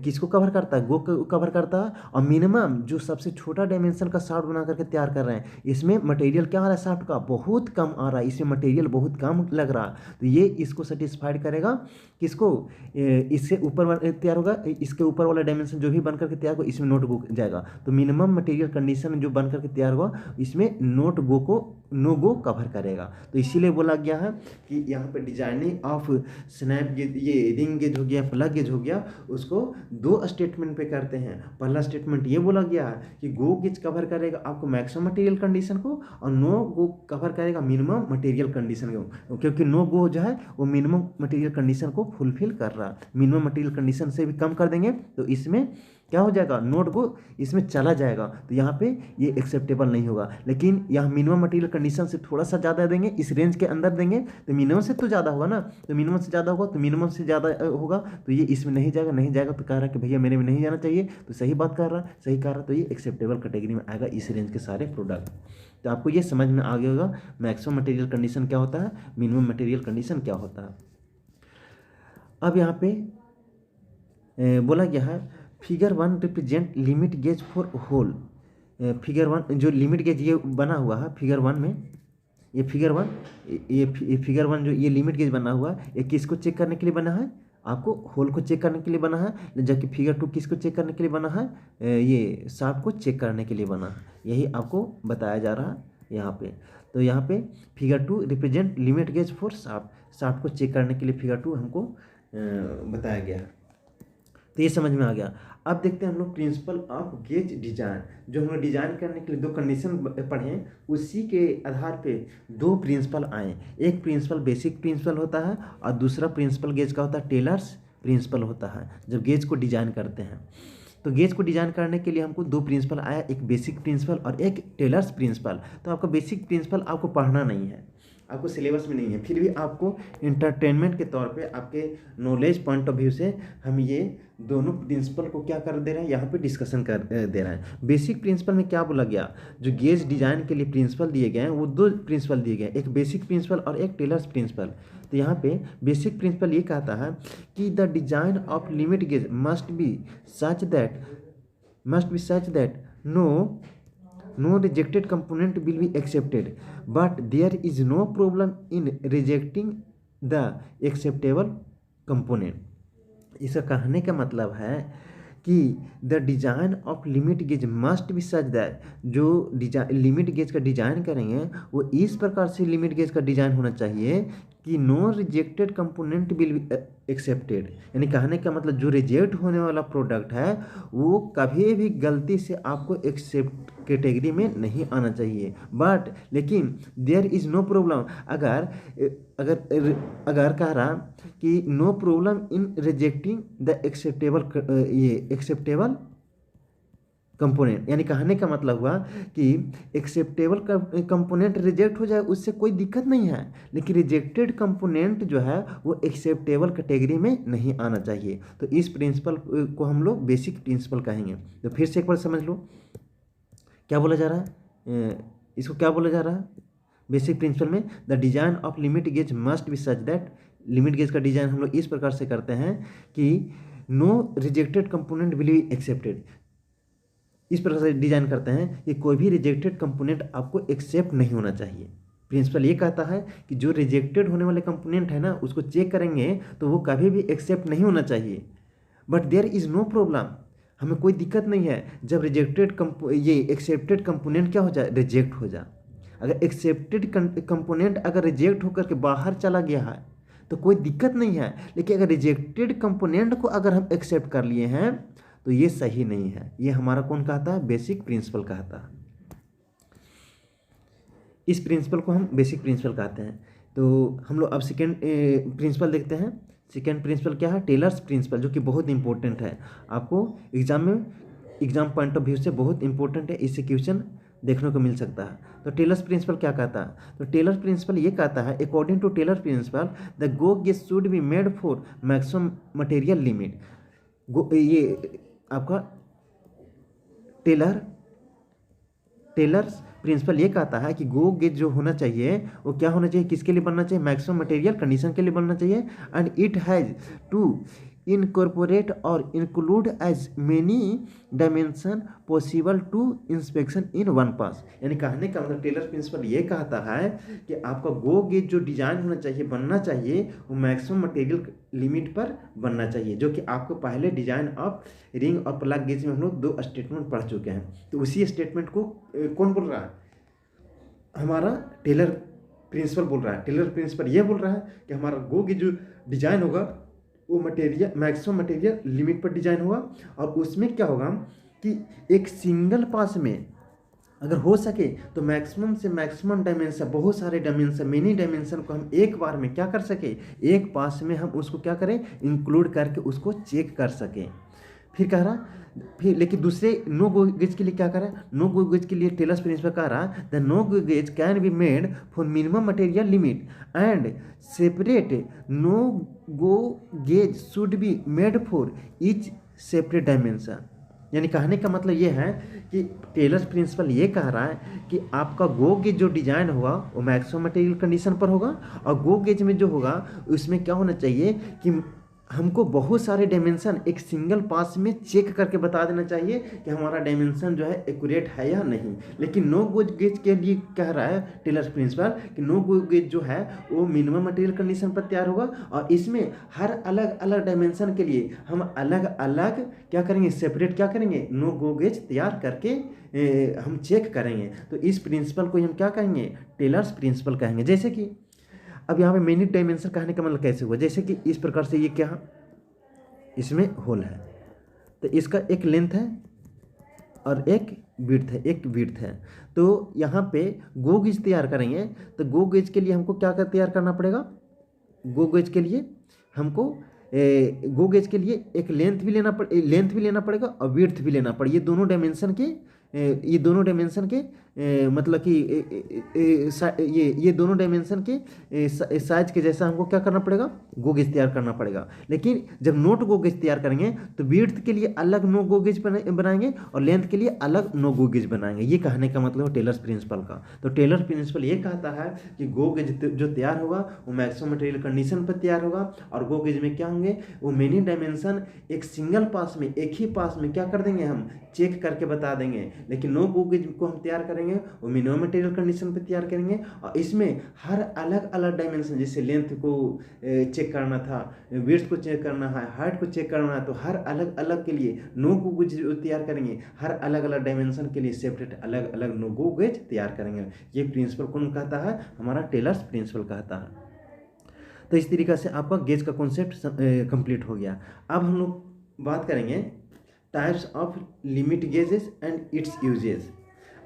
किसको कवर करता है, गो को कवर करता है। और मिनिमम जो सबसे छोटा डायमेंशन का शाफ्ट बना करके तैयार कर रहे हैं, इसमें मटेरियल क्या आ रहा है, शाफ्ट का बहुत कम आ रहा है, इसमें मटेरियल बहुत कम लग रहा है। तो ये इसको सेटिस्फाइड करेगा, किसको, इससे ऊपर तैयार होगा, इसके ऊपर वाला डायमेंशन जो भी बन करके तैयार होगा इसमें नोट गो जाएगा। तो मिनिमम मटेरियल कंडीशन जो बन करके तैयार होगा इसमें नोट गो को नो गो कवर करेगा। तो इसीलिए बोला गया है कि यहाँ पे डिजाइनिंग ऑफ स्नैप गेज, ये रिंग गेज हो गया, प्लग गेज हो गया, उसको दो स्टेटमेंट पे करते हैं। पहला स्टेटमेंट ये बोला गया है कि गो गेज कवर करेगा आपको मैक्सिमम मटेरियल कंडीशन को, और नो गो कवर करेगा मिनिमम मटेरियल कंडीशन को, क्योंकि नो गो जो है वो मिनिमम मटेरियल कंडीशन को फुलफिल कर रहा है। मिनिमम मटेरियल कंडीशन से भी कम कर देंगे तो इसमें क्या हो जाएगा, नोट गो इसमें चला जाएगा, तो यहाँ पे ये एक्सेप्टेबल नहीं होगा। लेकिन यहाँ मिनिमम मटेरियल कंडीशन से थोड़ा सा ज़्यादा देंगे, इस रेंज के अंदर देंगे तो मिनिमम से तो ज़्यादा होगा ना, तो मिनिमम से ज़्यादा होगा, तो मिनिमम से ज़्यादा होगा तो ये इसमें नहीं जाएगा, नहीं जाएगा तो कह रहा है कि भैया मेरे में नहीं जाना चाहिए, तो सही बात कर रहा है, सही कह रहा है, तो ये एक्सेप्टेबल कैटेगरी में आएगा इस रेंज के सारे प्रोडक्ट। तो आपको ये समझ में आ गया होगा मैक्सिमम मटेरियल कंडीशन क्या होता है, मिनिमम मटेरियल कंडीशन क्या होता है। अब यहाँ पे बोला गया है figure 1 represent limit gauge for hole. Figure 1 जो लिमिट गेज ये बना हुआ है फिगर 1 में, ये फिगर 1, ये फिगर 1 जो ये लिमिट गेज बना हुआ है ये किसको चेक करने के लिए बना है, आपको होल को चेक करने के लिए बना है। जबकि फिगर 2 किसको चेक करने के लिए बना है, ये शाफ्ट को चेक करने के लिए बना है। यही आपको बताया जा रहा है यहाँ पे। तो यहाँ पे figure 2 represent limit gauge for shaft, shaft को चेक करने के लिए फिगर 2 हमको बताया गया है। तो ये समझ में आ गया। अब देखते हैं हम लोग प्रिंसिपल ऑफ गेज डिजाइन, जो हम लोग डिजाइन करने के लिए दो कंडीशन पढ़े हैं, उसी के आधार पे दो प्रिंसिपल आए। एक प्रिंसिपल बेसिक प्रिंसिपल होता है और दूसरा प्रिंसिपल गेज का होता है टेलर्स प्रिंसिपल होता है, जब गेज को डिजाइन करते हैं। तो गेज को डिजाइन करने के लिए हमको दो प्रिंसिपल आया, एक बेसिक प्रिंसिपल और एक टेलर्स प्रिंसिपल। तो आपका बेसिक प्रिंसिपल आपको पढ़ना नहीं है, आपको सिलेबस में नहीं है, फिर भी आपको इंटरटेनमेंट के तौर पे आपके नॉलेज पॉइंट ऑफ व्यू से हम ये दोनों प्रिंसिपल को क्या कर दे रहे हैं, यहाँ पे डिस्कशन कर दे रहे हैं। बेसिक प्रिंसिपल में क्या बोला गया, जो गेज डिजाइन के लिए प्रिंसिपल दिए गए हैं वो दो प्रिंसिपल दिए गए हैं, एक बेसिक प्रिंसिपल और एक टेलर्स प्रिंसिपल। तो यहाँ पे बेसिक प्रिंसिपल ये कहता है कि the design of limit gauge must be such that no rejected component will be accepted, but there is no problem in rejecting the acceptable component। इसका कहने का मतलब है कि the design of limit gauge must be such that, जो limit gauge का design करेंगे वो इस प्रकार से लिमिट गेज का डिजाइन होना चाहिए कि no rejected component will be accepted. यानी कहने का मतलब जो रिजेक्ट होने वाला प्रोडक्ट है वो कभी भी गलती से आपको एक्सेप्ट कैटेगरी में नहीं आना चाहिए। बट लेकिन देयर इज़ नो प्रॉब्लम, अगर अगर अगर कह रहा कि no problem in rejecting the acceptable component, यानी कहने का मतलब हुआ कि एक्सेप्टेबल कंपोनेंट रिजेक्ट हो जाए उससे कोई दिक्कत नहीं है, लेकिन रिजेक्टेड कंपोनेंट जो है वो एक्सेप्टेबल कैटेगरी में नहीं आना चाहिए। तो इस प्रिंसिपल को हम लोग बेसिक प्रिंसिपल कहेंगे। तो फिर से एक बार समझ लो क्या बोला जा रहा है, इसको क्या बोला जा रहा है बेसिक प्रिंसिपल में, the design of limit gauge must be such that, limit gauge का डिजाइन हम लोग इस प्रकार से करते हैं कि no rejected component will be accepted. इस प्रकार से डिजाइन करते हैं कि कोई भी रिजेक्टेड कंपोनेंट आपको एक्सेप्ट नहीं होना चाहिए। प्रिंसिपल ये कहता है कि जो रिजेक्टेड होने वाले कंपोनेंट है ना उसको चेक करेंगे तो वो कभी भी एक्सेप्ट नहीं होना चाहिए। But there is no problem, हमें कोई दिक्कत नहीं है जब रिजेक्टेड ये एक्सेप्टेड कंपोनेंट क्या हो जाए, रिजेक्ट हो जाए। अगर एक्सेप्टेड कंपोनेंट अगर रिजेक्ट होकर के बाहर चला गया है तो कोई दिक्कत नहीं है, लेकिन अगर रिजेक्टेड कंपोनेंट को अगर हम एक्सेप्ट कर लिए हैं तो ये सही नहीं है। ये हमारा कौन कहता है, बेसिक प्रिंसिपल कहता है। इस प्रिंसिपल को हम बेसिक प्रिंसिपल कहते हैं। तो हम लोग अब सेकेंड प्रिंसिपल देखते हैं। सेकेंड प्रिंसिपल क्या है? टेलर्स प्रिंसिपल, जो कि बहुत इंपॉर्टेंट है, आपको एग्जाम पॉइंट ऑफ व्यू से बहुत इंपॉर्टेंट है, इससे क्वेश्चन देखने को मिल सकता है। तो टेलर्स प्रिंसिपल क्या कहता है? तो टेलर्स प्रिंसिपल ये कहता है, according to Taylor principle the go gauge should be made for maximum material limit. ये आपका टेलर्स प्रिंसिपल ये कहता है कि गो गेज जो होना चाहिए वो क्या होना चाहिए, किसके लिए बनना चाहिए? मैक्सिमम मटेरियल कंडीशन के लिए बनना चाहिए। And it has to incorporate और include as many dimension possible to inspection in one pass. यानी कहने का मतलब टेलर प्रिंसिपल ये कहता है कि आपका गो गेज जो डिजाइन होना चाहिए, बनना चाहिए, वो मैक्सिमम मटेरियल लिमिट पर बनना चाहिए, जो कि आपको पहले डिजाइन ऑफ रिंग और प्लग गेज में हम लोग 2 स्टेटमेंट पढ़ चुके हैं। तो उसी स्टेटमेंट को कौन बोल रहा है? हमारा टेलर प्रिंसिपल बोल रहा है। टेलर प्रिंसिपल ये बोल रहा है कि हमारा गो गेज जो डिजाइन होगा वो मटेरियल मैक्सिमम मटेरियल लिमिट पर डिजाइन होगा, और उसमें क्या होगा कि एक सिंगल पास में अगर हो सके तो मैक्सिमम से मैक्सिमम डायमेंशन, बहुत सारे डायमेंशन, मेनी डायमेंशन को हम एक बार में क्या कर सके, एक पास में हम उसको क्या करें, इंक्लूड करके उसको चेक कर सकें। फिर कह रहा, फिर लेकिन दूसरे नो गो गेज के लिए क्या कर रहा है? नो गो गेज के लिए टेलर्स प्रिंसिपल कह रहा the no go gauge can be made for minimum material limit and separate no go gauge should be made for each separate dimension. यानी कहने का मतलब ये है कि टेलर्स प्रिंसिपल ये कह रहा है कि आपका गो गेज जो डिजाइन होगा वो मैक्सिमम मटेरियल कंडीशन पर होगा, और गो गेज में जो होगा उसमें क्या होना चाहिए कि हमको बहुत सारे डायमेंशन एक सिंगल पास में चेक करके बता देना चाहिए कि हमारा डायमेंशन जो है एक्यूरेट है या नहीं। लेकिन नो गो गेज के लिए कह रहा है टेलर्स प्रिंसिपल कि नो गो गेज जो है वो मिनिमम मटेरियल कंडीशन पर तैयार होगा, और इसमें हर अलग अलग डायमेंशन के लिए हम अलग अलग क्या करेंगे, सेपरेट क्या करेंगे, नो गो गेज तैयार करके हम चेक करेंगे। तो इस प्रिंसिपल को हम क्या कहेंगे? टेलर्स प्रिंसिपल कहेंगे। जैसे कि अब यहाँ पे मिनी डायमेंशन कहने का मतलब कैसे हुआ? जैसे कि इस प्रकार से ये क्या है, इसमें होल है, तो इसका एक लेंथ है और एक विड्थ है। तो यहाँ पे गो गेज तैयार करेंगे, तो गो गेज के लिए हमको क्या तैयार करना पड़ेगा? गो गेज के लिए हमको गो गेज के लिए एक लेंथ भी लेना पड़ेगा और विड्थ भी लेना पड़ेगा। ये दोनों डायमेंशन के मतलब कि ये दोनों डायमेंशन के साइज के जैसा हमको क्या करना पड़ेगा? गो गेज तैयार करना पड़ेगा। लेकिन जब नोट गो गेज तैयार करेंगे तो विड्थ के लिए अलग नो गो गेज बनाएंगे और लेंथ के लिए अलग नो गो गेज बनाएंगे। ये कहने का मतलब है टेलर्स प्रिंसिपल का। तो टेलर प्रिंसिपल ये कहता है कि गो गेज जो तैयार होगा वो मैक्सिमम मटेरियल कंडीशन पर तैयार होगा, और गो गेज में क्या होंगे, वो मेनी डायमेंशन एक सिंगल पास में, एक ही पास में क्या कर देंगे, हम चेक करके बता देंगे। लेकिन नो गो गेज को हम तैयार करेंगे वो मिनिमम मटेरियल कंडीशन पे तैयार करेंगे, और इसमें हर अलग अलग डायमेंशन, जैसे लेंथ को चेक करना था, विड्थ को चेक करना है, हाइट को चेक करना है, तो हर अलग अलग के लिए नो गो गेज तैयार करेंगे। हर अलग अलग डायमेंशन के लिए सेपरेट अलग अलग नो गो गेज तैयार करेंगे। ये प्रिंसिपल कौन कहता है? हमारा टेलर्स प्रिंसिपल कहता है। तो इस तरीक़ा से आपका गेज का कॉन्सेप्ट कंप्लीट हो गया। अब हम लोग बात करेंगे types of limit gauges and its uses.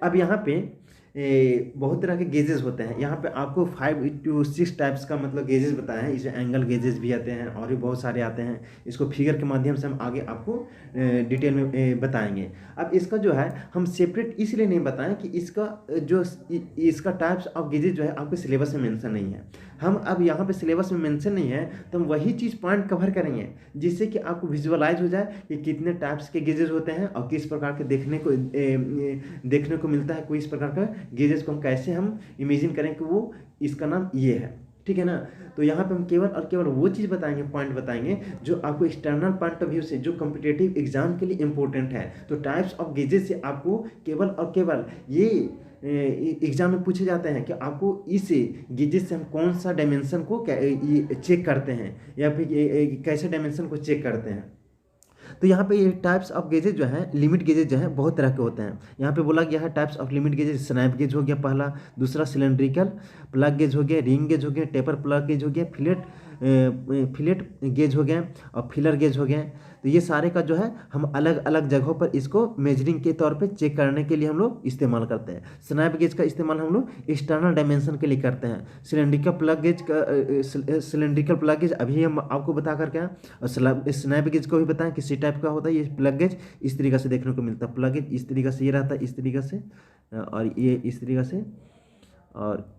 अब यहाँ पे बहुत तरह के गेजेस होते हैं। यहाँ पे आपको 5 to 6 टाइप्स का मतलब गेजेस बताए हैं। इसमें एंगल गेजेस भी आते हैं और भी बहुत सारे आते हैं। इसको फिगर के माध्यम से हम आगे आपको डिटेल में बताएंगे। अब इसका जो है हम सेपरेट इसलिए नहीं बताएं कि इसका टाइप्स ऑफ गेजेस जो है आपके सिलेबस में मेंशन नहीं है। हम अब यहाँ पे सिलेबस में मेंशन नहीं है तो हम वही चीज़ पॉइंट कवर करेंगे, जिससे कि आपको विजुअलाइज हो जाए कि कितने टाइप्स के गेजेस होते हैं और किस प्रकार के देखने को मिलता है। कोई इस प्रकार का गेजेस को हम कैसे इमेजिन करें कि वो इसका नाम ये है, ठीक है ना। तो यहाँ पे हम केवल और केवल वो चीज़ बताएंगे, पॉइंट बताएंगे जो आपको एक्सटर्नल पॉइंट ऑफ व्यू से, जो कॉम्पिटिटिव एग्जाम के लिए इंपॉर्टेंट है। तो टाइप्स ऑफ गेजेस से आपको केवल और केवल ये एग्जाम में पूछे जाते हैं कि आपको इस गेजेस से हम कौन सा डायमेंशन को चेक करते हैं या फिर कैसे डायमेंशन को चेक करते हैं। तो यहाँ पे ये टाइप्स ऑफ गेजेज जो है, लिमिट गेजेज जो है बहुत तरह के होते हैं। यहाँ पे बोला गया है types of limit gauges, snap gauge हो गया पहला, दूसरा सिलेंड्रिकल प्लग गेज हो गया, रिंग गेज हो गया, टेपर प्लग गेज हो गया, फिलेट फिलेट गेज हो गए और फिलर गेज हो गए। तो ये सारे का जो है हम अलग अलग जगहों पर इसको मेजरिंग के तौर पे चेक करने के लिए हम लोग इस्तेमाल करते हैं। स्नैप गेज का इस्तेमाल हम लोग एक्सटर्नल डायमेंशन के लिए करते हैं। सिलेंड्रिकल प्लग गेज का सिलेंड्रिकल प्लग गेज अभी हम आपको बता करके आए, और स्नैप गेज को भी बताएं किसी टाइप का होता है। ये प्लग गेज इस तरीके से देखने को मिलता है। प्लग गेज इस तरीके से ये रहता है, इस तरीके से, और ये इस तरीके से, और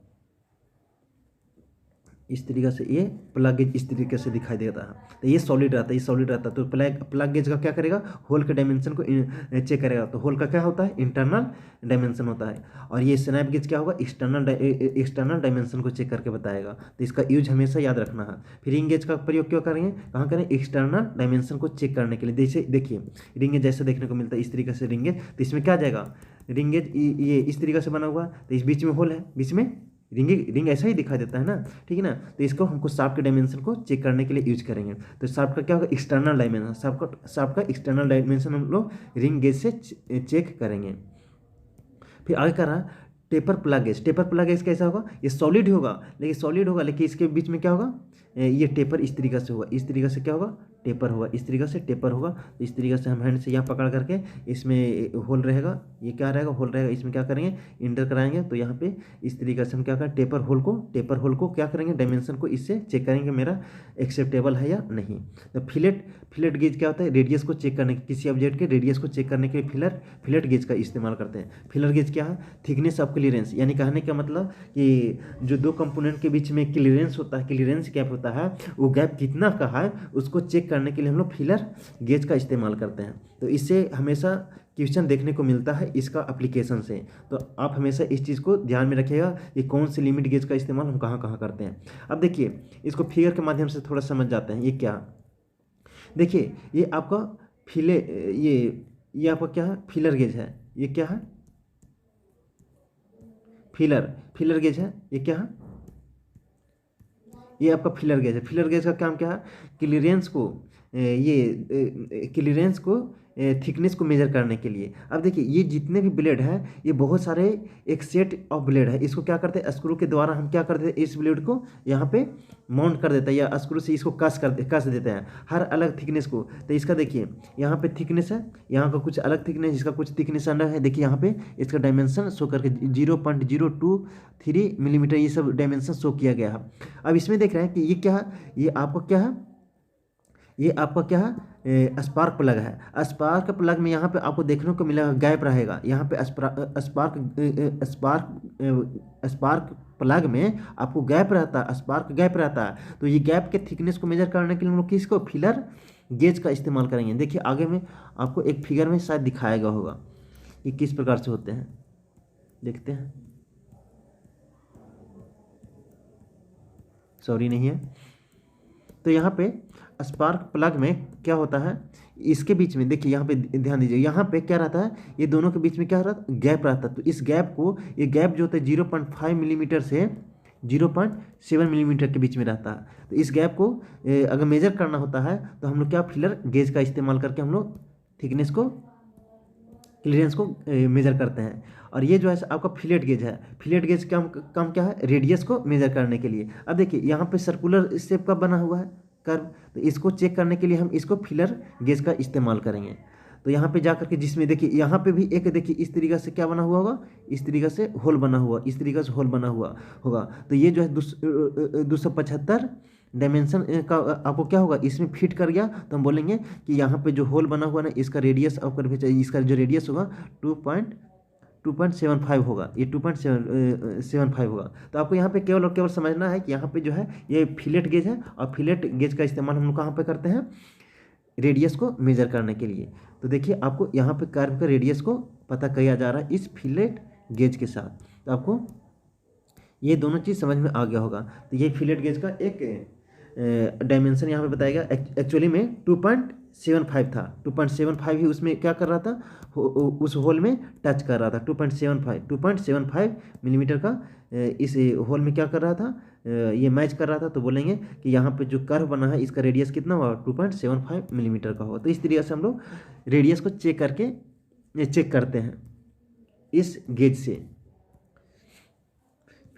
इस तरीके से ये प्लग गेज इस तरीके से दिखाई देता है। तो ये सॉलिड रहता है, ये सॉलिड रहता है। तो प्लग गेज का क्या करेगा, होल के डायमेंशन को चेक करेगा। तो होल का क्या होता है, इंटरनल डायमेंशन होता है। और ये स्नैप गेज क्या होगा, एक्सटर्नल डायमेंशन को चेक करके बताएगा। तो इसका यूज हमेशा याद रखना है। फिर रिंग गेज का प्रयोग क्यों करेंगे, कहाँ करें, एक्सटर्नल डायमेंशन को चेक करने के लिए। जैसे देखिए रिंग गेज जैसे देखने को मिलता है, इस तरीके से रिंग गेज। तो इसमें क्या जाएगा, रिंग गेज ये इस तरीके से बना हुआ है, तो इस बीच में होल है, बीच में रिंग ऐसा ही दिखाई देता है ना, ठीक है ना। तो इसको हमको शाफ्ट के डायमेंशन को चेक करने के लिए यूज करेंगे। तो शाफ्ट का क्या होगा, एक्सटर्नल डायमेंशन। शाफ्ट का एक्सटर्नल डायमेंशन हम लोग रिंग गेज से चेक करेंगे। फिर आगे कर रहा है taper plug gauge. Taper plug gauge कैसा होगा, ये सॉलिड होगा, लेकिन इसके बीच में क्या होगा, ये टेपर इस तरीके से होगा, इस तरीके से क्या होगा, टेपर होगा, इस तरीके से टेपर होगा। तो इस तरीके से हम हैंड से यहाँ पकड़ करके इसमें होल रहेगा, ये क्या रहेगा, होल रहेगा, इसमें क्या करेंगे, इंटर कराएंगे। तो यहाँ पे इस तरीके से हम क्या करें, टेपर होल को क्या करेंगे, डायमेंशन को इससे चेक करेंगे मेरा एक्सेप्टेबल है या नहीं। तो फिलेट गेज क्या होता है, रेडियस को चेक करने, किसी ऑब्जेक्ट के रेडियस को चेक करने के लिए फिलेट गेज का इस्तेमाल करते हैं। फिलर गेज क्या है, थिकनेस ऑफ क्लीयरेंस, यानी कहने का मतलब कि जो दो कंपोनेंट के बीच में क्लीयरेंस होता है, क्लीयरेंस गैप होता है, वो गैप कितना का है उसको चेक करने के लिए हम लोग फिलर गेज का इस्तेमाल करते हैं। तो इससे हमेशा क्वेश्चन देखने को मिलता है इसका एप्लीकेशन से। तो आप हमेशा इस चीज़ को ध्यान में रखिएगा कि कौन सी लिमिट गेज का इस्तेमाल हम कहाँ कहाँ करते हैं। अब देखिए इसको फिगर के माध्यम से थोड़ा समझ जाते हैं। ये क्या, देखिए ये आपका ये आपका क्या है, फिलर गेज है। ये क्या है, फिलर गेज है। ये क्या है, ये आपका फिलर गेज है। फिलर गेज का काम क्या है, क्लीयरेंस को थिकनेस को मेजर करने के लिए। अब देखिए ये जितने भी ब्लेड हैं, ये बहुत सारे एक सेट ऑफ ब्लेड है। इसको क्या करते हैं, स्क्रू के द्वारा हम क्या करते हैं, इस ब्लेड को यहाँ पे माउंट कर देता है, या स्क्रू से इसको कस देते हैं हर अलग थिकनेस को। तो इसका देखिए यहाँ पे थिकनेस है, यहाँ का कुछ अलग थिकनेस, इसका कुछ थिकनेस अलग है। देखिए यहाँ पे इसका डायमेंशन शो करके 0.023 मिलीमीटर ये सब डायमेंशन शो किया गया है। अब इसमें देख रहे हैं कि ये क्या है, ये आपका क्या है, ये आपका क्या है, स्पार्क प्लग है। स्पार्क प्लग में यहाँ पे आपको देखने को मिलेगा गैप रहेगा। यहाँ पे स्पार्क प्लग में आपको गैप रहता है, स्पार्क गैप रहता है। तो ये गैप के थिकनेस को मेजर करने के लिए हम लोग किसको, फिलर गेज का इस्तेमाल करेंगे। देखिए आगे में आपको एक फिगर में शायद दिखाएगा होगा कि किस प्रकार से होते हैं, देखते हैं, सॉरी नहीं है। तो यहाँ पे स्पार्क प्लग में क्या होता है, इसके बीच में देखिए यहाँ पे ध्यान दीजिए, यहाँ पे क्या रहता है, ये दोनों के बीच में क्या रहता है, गैप रहता है। तो इस गैप को, ये गैप जो होता है 0.5 मिलीमीटर से 0.7 मिलीमीटर के बीच में रहता है। तो इस गैप को अगर मेजर करना होता है तो हम लोग क्या, फिलर गेज का इस्तेमाल करके हम लोग थिकनेस को, क्लीयरेंस को मेजर करते हैं। और ये जो है आपका फिलेट गेज है। फिलेट गेज का काम क्या है, रेडियस को मेजर करने के लिए। अब देखिए यहाँ पे सर्कुलर शेप का बना हुआ है कर्व, तो इसको चेक करने के लिए हम इसको फिलर गेज का इस्तेमाल करेंगे। तो यहाँ पे जाकर के जिसमें देखिए यहाँ पे भी एक देखिए इस तरीके से क्या बना हुआ होगा, इस तरीके से होल बना हुआ, इस तरीके से होल बना हुआ होगा। तो ये जो है 275 डायमेंशन का आपको क्या होगा, इसमें फिट कर गया। तो हम बोलेंगे कि यहाँ पे जो होल बना हुआ ना, इसका रेडियस ऑफ कर्वेचर, इसका जो रेडियस होगा 2.75 होगा, ये 2.75 होगा। तो आपको यहाँ पे केवल और केवल समझना है कि यहाँ पे जो है ये फिलेट गेज है, और फिलेट गेज का इस्तेमाल हम लोग कहाँ पे करते हैं, रेडियस को मेजर करने के लिए। तो देखिए आपको यहाँ पे कर्व का रेडियस को पता किया जा रहा है इस फिलेट गेज के साथ। तो आपको ये दोनों चीज़ समझ में आ गया होगा। तो ये फिलेट गेज का एक डायमेंशन यहाँ पे बताया गया। एक्चुअली में 2.75 था, 2.75 ही उसमें क्या कर रहा था, उस होल में टच कर रहा था। 2.75 मिलीमीटर का इस होल में क्या कर रहा था, ये मैच कर रहा था। तो बोलेंगे कि यहाँ पे जो कर्व बना है इसका रेडियस कितना हुआ, 2.75 मिलीमीटर का होगा। तो इस तरीके से हम लोग रेडियस को चेक करते हैं इस गेज से।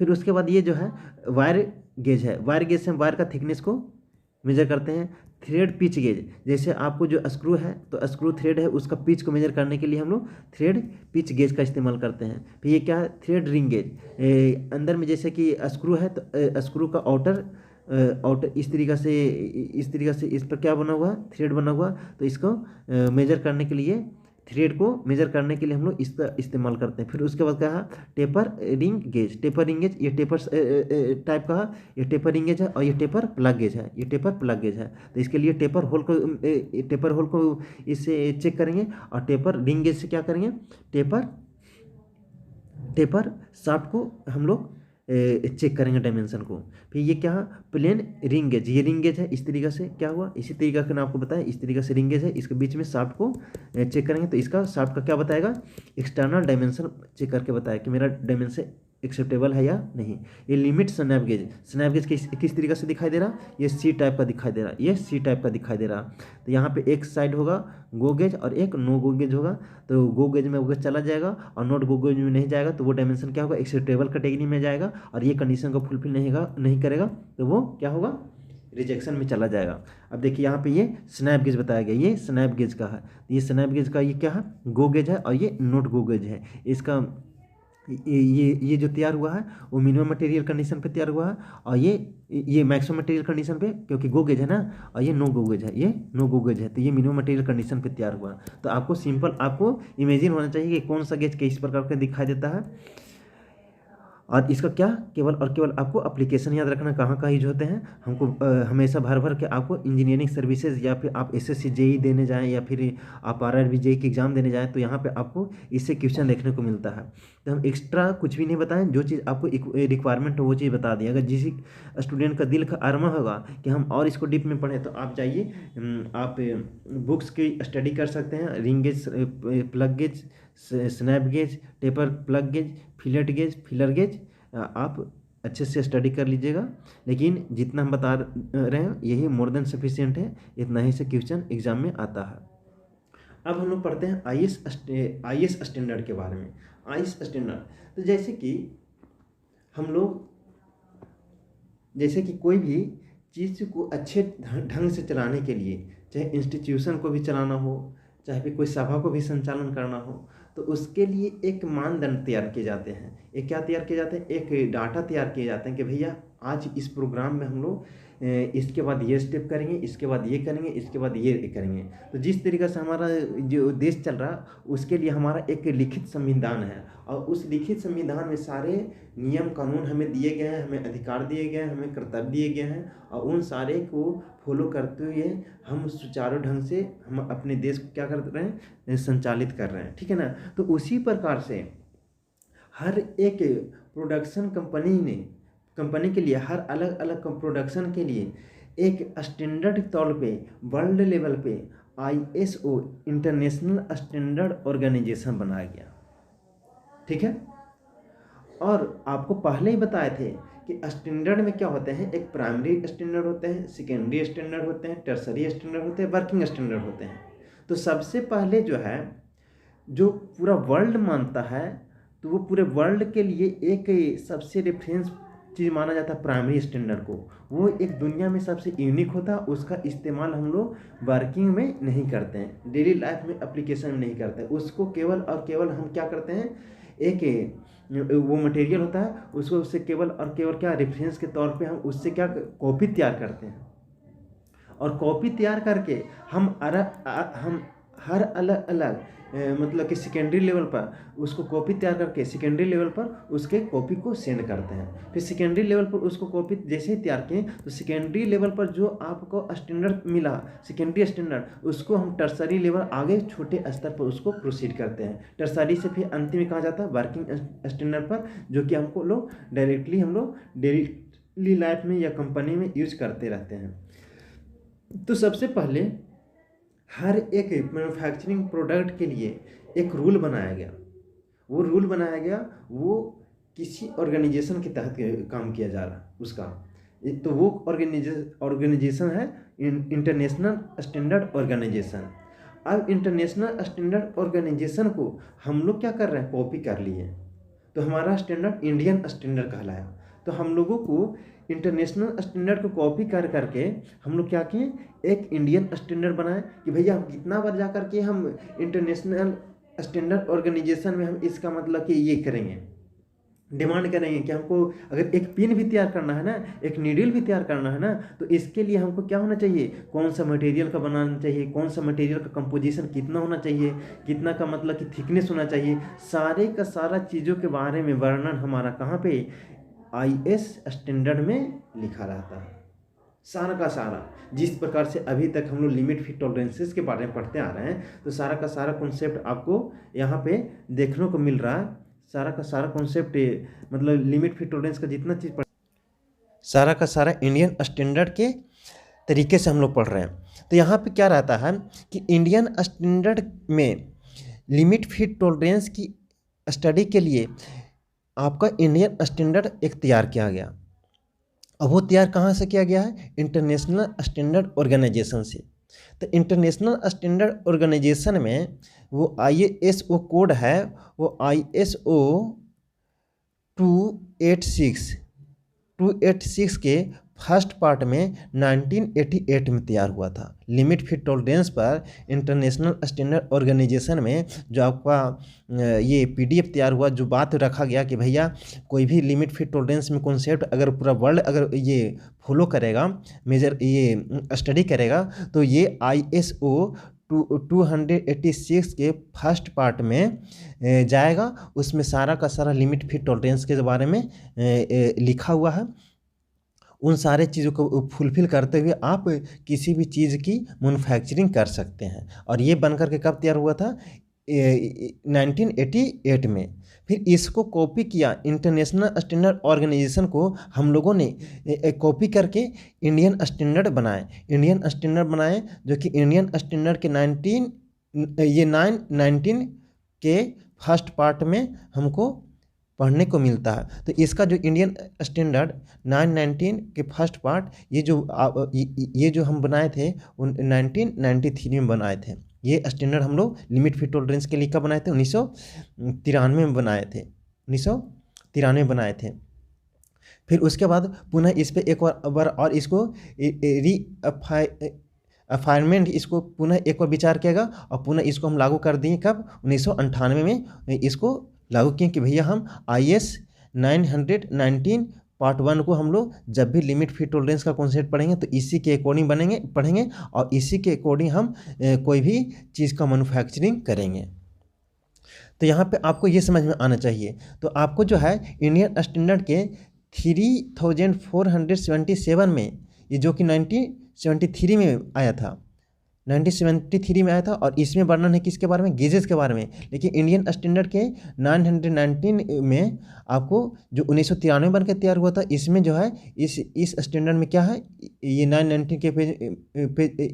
फिर उसके बाद ये जो है वायर गेज है। वायर गेज से हम वायर का थिकनेस को मेजर करते हैं। थ्रेड पिच गेज, जैसे आपको जो स्क्रू है तो स्क्रू थ्रेड है उसका पिच को मेजर करने के लिए हम लोग थ्रेड पिच गेज का इस्तेमाल करते हैं। फिर ये क्या है, थ्रेड रिंग गेज। अंदर में जैसे कि स्क्रू है तो स्क्रू का आउटर इस तरीक़ा से इस पर क्या बना हुआ, थ्रेड बना हुआ, तो इसको मेजर करने के लिए, थ्रेड को मेजर करने के लिए हम लोग इसका इस्तेमाल करते हैं। फिर उसके बाद क्या है, taper ring gauge. Taper ring gauge ये टेपर टाइप का है, ये टेपर रिंग गेज है, और ये टेपर प्लग गेज है, ये टेपर प्लग गेज है। तो इसके लिए टेपर होल को इससे चेक करेंगे, और टेपर रिंग गेज से क्या करेंगे, टेपर शाफ्ट को हम लोग चेक करेंगे डायमेंशन को। फिर ये क्या है, प्लेन रिंग गेज। ये रिंग गेज है, इस तरीक़ा से क्या हुआ, इसी तरीक़ा से आपको बताया, इस तरीक़ा से रिंग गेज है, इसके बीच में शाफ्ट को चेक करेंगे। तो इसका शाफ्ट का क्या बताएगा, एक्सटर्नल डायमेंशन चेक करके बताया कि मेरा डायमेंशन एक्सेप्टेबल है या नहीं। ये limit snap gauge, snap gauge किस तरीक़े से दिखाई दे रहा, ये सी टाइप का दिखाई दे रहा, ये सी टाइप का दिखाई दे रहा। तो यहाँ पे एक साइड होगा गो गेज और एक नो गो गेज होगा। तो गो गेज में वो चला जाएगा और नॉट गो गेज में नहीं जाएगा, तो वो डायमेंशन क्या होगा, एक्सेप्टेबल कैटेगरी में जाएगा। और ये कंडीशन को फुलफिल नहीं करेगा तो वो क्या होगा, रिजेक्शन में चला जाएगा। अब देखिए यहाँ पे ये स्नैप गेज बताया गया, ये स्नैप गेज का है। ये स्नैप गेज का ये क्या है, गो गेज है, और ये नॉट गो गेज है। इसका ये जो तैयार हुआ है वो मिनिमम मटेरियल कंडीशन पे तैयार हुआ है, और ये मैक्सिमम मटेरियल कंडीशन पे, क्योंकि गो गेज है ना, और ये नो गो गेज है, ये नो गो गेज है, तो ये मिनिमम मटेरियल कंडीशन पे तैयार हुआ। तो आपको सिंपल आपको इमेजिन होना चाहिए कि कौन सा गेज किस प्रकार का दिखाई देता है, और इसका क्या केवल और केवल आपको एप्लीकेशन याद रखना कहाँ कहाँ यूज होते हैं। हमको हमेशा भर के आपको इंजीनियरिंग सर्विसेज, या फिर आप एसएससी जेई देने जाएं, या फिर आप आरआरबी जेई की एग्जाम देने जाएं, तो यहाँ पे आपको इससे क्वेश्चन देखने को मिलता है। तो हम एक्स्ट्रा कुछ भी नहीं बताएं, जो चीज़ आपको रिक्वायरमेंट हो वो चीज़ बता दें। अगर जिस स्टूडेंट का दिल का अरमा होगा कि हम और इसको डीप में पढ़ें, तो आप जाइए, आप बुक्स की स्टडी कर सकते हैं। Ring gauge, plug gauge, snap gauge, taper plug gauge, fillet gauge, filler gauge, आप अच्छे से स्टडी कर लीजिएगा। लेकिन जितना हम बता रहे हैं यही मोर देन सफिशिएंट है, इतना ही से क्वेश्चन एग्जाम में आता है। अब हम लोग पढ़ते हैं आईएस स्टैंडर्ड के बारे में। आईएस स्टैंडर्ड, तो जैसे कि कोई भी चीज़ को अच्छे ढंग से चलाने के लिए, चाहे इंस्टीट्यूशन को भी चलाना हो, चाहे फिर कोई सभा को भी संचालन करना हो, तो उसके लिए एक मानदंड तैयार किए जाते हैं। एक क्या तैयार किए जाते हैं, एक डाटा तैयार किए जाते हैं कि भैया आज इस प्रोग्राम में हम लोग इसके बाद ये स्टेप करेंगे, इसके बाद ये करेंगे, इसके बाद ये करेंगे। तो जिस तरीक़े से हमारा जो देश चल रहा उसके लिए हमारा एक लिखित संविधान है, और उस लिखित संविधान में सारे नियम कानून हमें दिए गए हैं, हमें अधिकार दिए गए हैं, हमें कर्तव्य दिए गए हैं, और उन सारे को फॉलो करते हुए हम सुचारू ढंग से हम अपने देश को क्या कर रहे हैं, संचालित कर रहे हैं। ठीक है ना। तो उसी प्रकार से हर एक प्रोडक्शन कंपनी के लिए, हर अलग अलग प्रोडक्शन के लिए एक स्टैंडर्ड के तौर पे वर्ल्ड लेवल पे आईएसओ इंटरनेशनल स्टैंडर्ड ऑर्गेनाइजेशन बनाया गया। ठीक है। और आपको पहले ही बताए थे कि स्टैंडर्ड में क्या होते हैं, एक प्राइमरी स्टैंडर्ड होते हैं, सेकेंडरी स्टैंडर्ड होते हैं, टर्सरी स्टैंडर्ड होते हैं, वर्किंग स्टैंडर्ड होते हैं। तो सबसे पहले जो है, जो पूरा वर्ल्ड मानता है, तो वो पूरे वर्ल्ड के लिए एक सबसे रेफरेंस चीज़ माना जाता है प्राइमरी स्टैंडर्ड को। वो एक दुनिया में सबसे यूनिक होता है, उसका इस्तेमाल हम लोग वर्किंग में नहीं करते हैं, डेली लाइफ में एप्लीकेशन में नहीं करते हैं। उसको केवल और केवल हम क्या करते हैं, एक वो मटेरियल होता है, उसको उससे केवल और केवल क्या रेफरेंस के तौर पे हम उससे क्या कॉपी तैयार करते हैं, और कॉपी तैयार करके हम हर अलग अलग मतलब कि सेकेंडरी लेवल पर उसको कॉपी तैयार करके सेकेंडरी लेवल पर उसके कॉपी को सेंड करते हैं। फिर सेकेंडरी लेवल पर उसको कॉपी जैसे ही तैयार किए, तो सेकेंडरी लेवल पर जो आपको स्टैंडर्ड मिला, सेकेंडरी स्टैंडर्ड, उसको हम टर्सरी लेवल आगे छोटे स्तर पर उसको प्रोसीड करते हैं। टर्सरी से फिर अंतिम में कहा जाता है वर्किंग स्टैंडर्ड पर, जो कि हमको लोग डायरेक्टली हम लोग डेली लाइफ में या कंपनी में यूज करते रहते हैं। तो सबसे पहले हर एक मैन्युफैक्चरिंग प्रोडक्ट के लिए एक रूल बनाया गया। वो किसी ऑर्गेनाइजेशन के तहत काम किया जा रहा उसका, तो वो ऑर्गेनाइजेशन है इंटरनेशनल स्टैंडर्ड ऑर्गेनाइजेशन। अब इंटरनेशनल स्टैंडर्ड ऑर्गेनाइजेशन को हम लोग क्या कर रहे हैं, कॉपी कर लिए, तो हमारा स्टैंडर्ड इंडियन स्टैंडर्ड कहलाया। तो हम लोगों को इंटरनेशनल स्टैंडर्ड को कॉपी कर करके हम लोग क्या किए, एक इंडियन स्टैंडर्ड बनाए कि भैया हम कितना बार जा करके हम इंटरनेशनल स्टैंडर्ड ऑर्गेनाइजेशन में हम इसका मतलब कि ये करेंगे, डिमांड करेंगे कि हमको अगर एक पिन भी तैयार करना है ना, एक नीडल भी तैयार करना है ना, तो इसके लिए हमको क्या होना चाहिए, कौन सा मटेरियल का बनाना चाहिए, कौन सा मटेरियल का कंपोजिशन कितना होना चाहिए, कितना का मतलब कि थिकनेस होना चाहिए, सारे का सारा चीज़ों के बारे में वर्णन हमारा कहाँ पे, IS स्टैंडर्ड में लिखा रहता है। सारा का सारा जिस प्रकार से अभी तक हम लोग लिमिट फिट टॉलरेंसेस के बारे में पढ़ते आ रहे हैं, तो सारा का सारा कॉन्सेप्ट आपको यहाँ पे देखने को मिल रहा है। सारा का सारा कॉन्सेप्ट मतलब लिमिट फिट टॉलरेंस का जितना चीज़ सारा का सारा इंडियन स्टैंडर्ड के तरीके से हम लोग पढ़ रहे हैं। तो यहाँ पे क्या रहता है कि इंडियन स्टैंडर्ड में लिमिट फिट टॉलरेंस की स्टडी के लिए आपका इंडियन स्टैंडर्ड एक तैयार किया गया। अब वो तैयार कहाँ से किया गया है, इंटरनेशनल स्टैंडर्ड ऑर्गेनाइजेशन से। तो इंटरनेशनल स्टैंडर्ड ऑर्गेनाइजेशन में वो ISO कोड है, वो ISO 286 के फर्स्ट पार्ट में 1988 में तैयार हुआ था। लिमिट फिट टॉलरेंस पर इंटरनेशनल स्टैंडर्ड ऑर्गेनाइजेशन में जो आपका ये PDF तैयार हुआ, जो बात रखा गया कि भैया कोई भी लिमिट फिट टॉलरेंस में कॉन्सेप्ट अगर पूरा वर्ल्ड अगर ये फॉलो करेगा, मेजर ये स्टडी करेगा, तो ये ISO 286 के फर्स्ट पार्ट में जाएगा। उसमें सारा का सारा लिमिट फिट टॉलरेंस के बारे में लिखा हुआ है। उन सारे चीज़ों को फुलफ़िल करते हुए आप किसी भी चीज़ की मैन्युफैक्चरिंग कर सकते हैं। और ये बन कर के कब तैयार हुआ था, 1988 में। फिर इसको कॉपी किया, इंटरनेशनल स्टैंडर्ड ऑर्गेनाइजेशन को हम लोगों ने कॉपी करके इंडियन स्टैंडर्ड बनाए, जो कि इंडियन स्टैंडर्ड के 919 के फर्स्ट पार्ट में हमको पढ़ने को मिलता है। तो इसका जो इंडियन स्टैंडर्ड 919 के फर्स्ट पार्ट, ये जो हम बनाए थे 1993 में बनाए थे। ये स्टैंडर्ड हम लोग लिमिट फिट टॉलरेंस के लिए कब बनाए थे, 1993 में बनाए थे, 1993 बनाए थे। फिर उसके बाद पुनः इस पर एक बार और इसको अफायरमेंट, इसको पुनः एक बार विचार किया गया और पुनः इसको हम लागू कर दिए कब, 1998 में इसको लागू किए कि भैया हम IS 919 पार्ट 1 को हम लोग जब भी लिमिट फिट टॉलरेंस का कॉन्सेप्ट पढ़ेंगे तो इसी के अकॉर्डिंग पढ़ेंगे और इसी के अकॉर्डिंग हम कोई भी चीज़ का मैन्युफैक्चरिंग करेंगे। तो यहाँ पे आपको ये समझ में आना चाहिए। तो आपको जो है इंडियन स्टैंडर्ड के 3477 में, ये जो कि 1973 में आया था, 1973 में आया था, और इसमें वर्णन है किसके बारे में, गेजेस के बारे में। लेकिन इंडियन स्टैंडर्ड के 919 में आपको जो 1993 बन के तैयार हुआ था, इसमें जो है इस स्टैंडर्ड में क्या है, ये 990 के पेज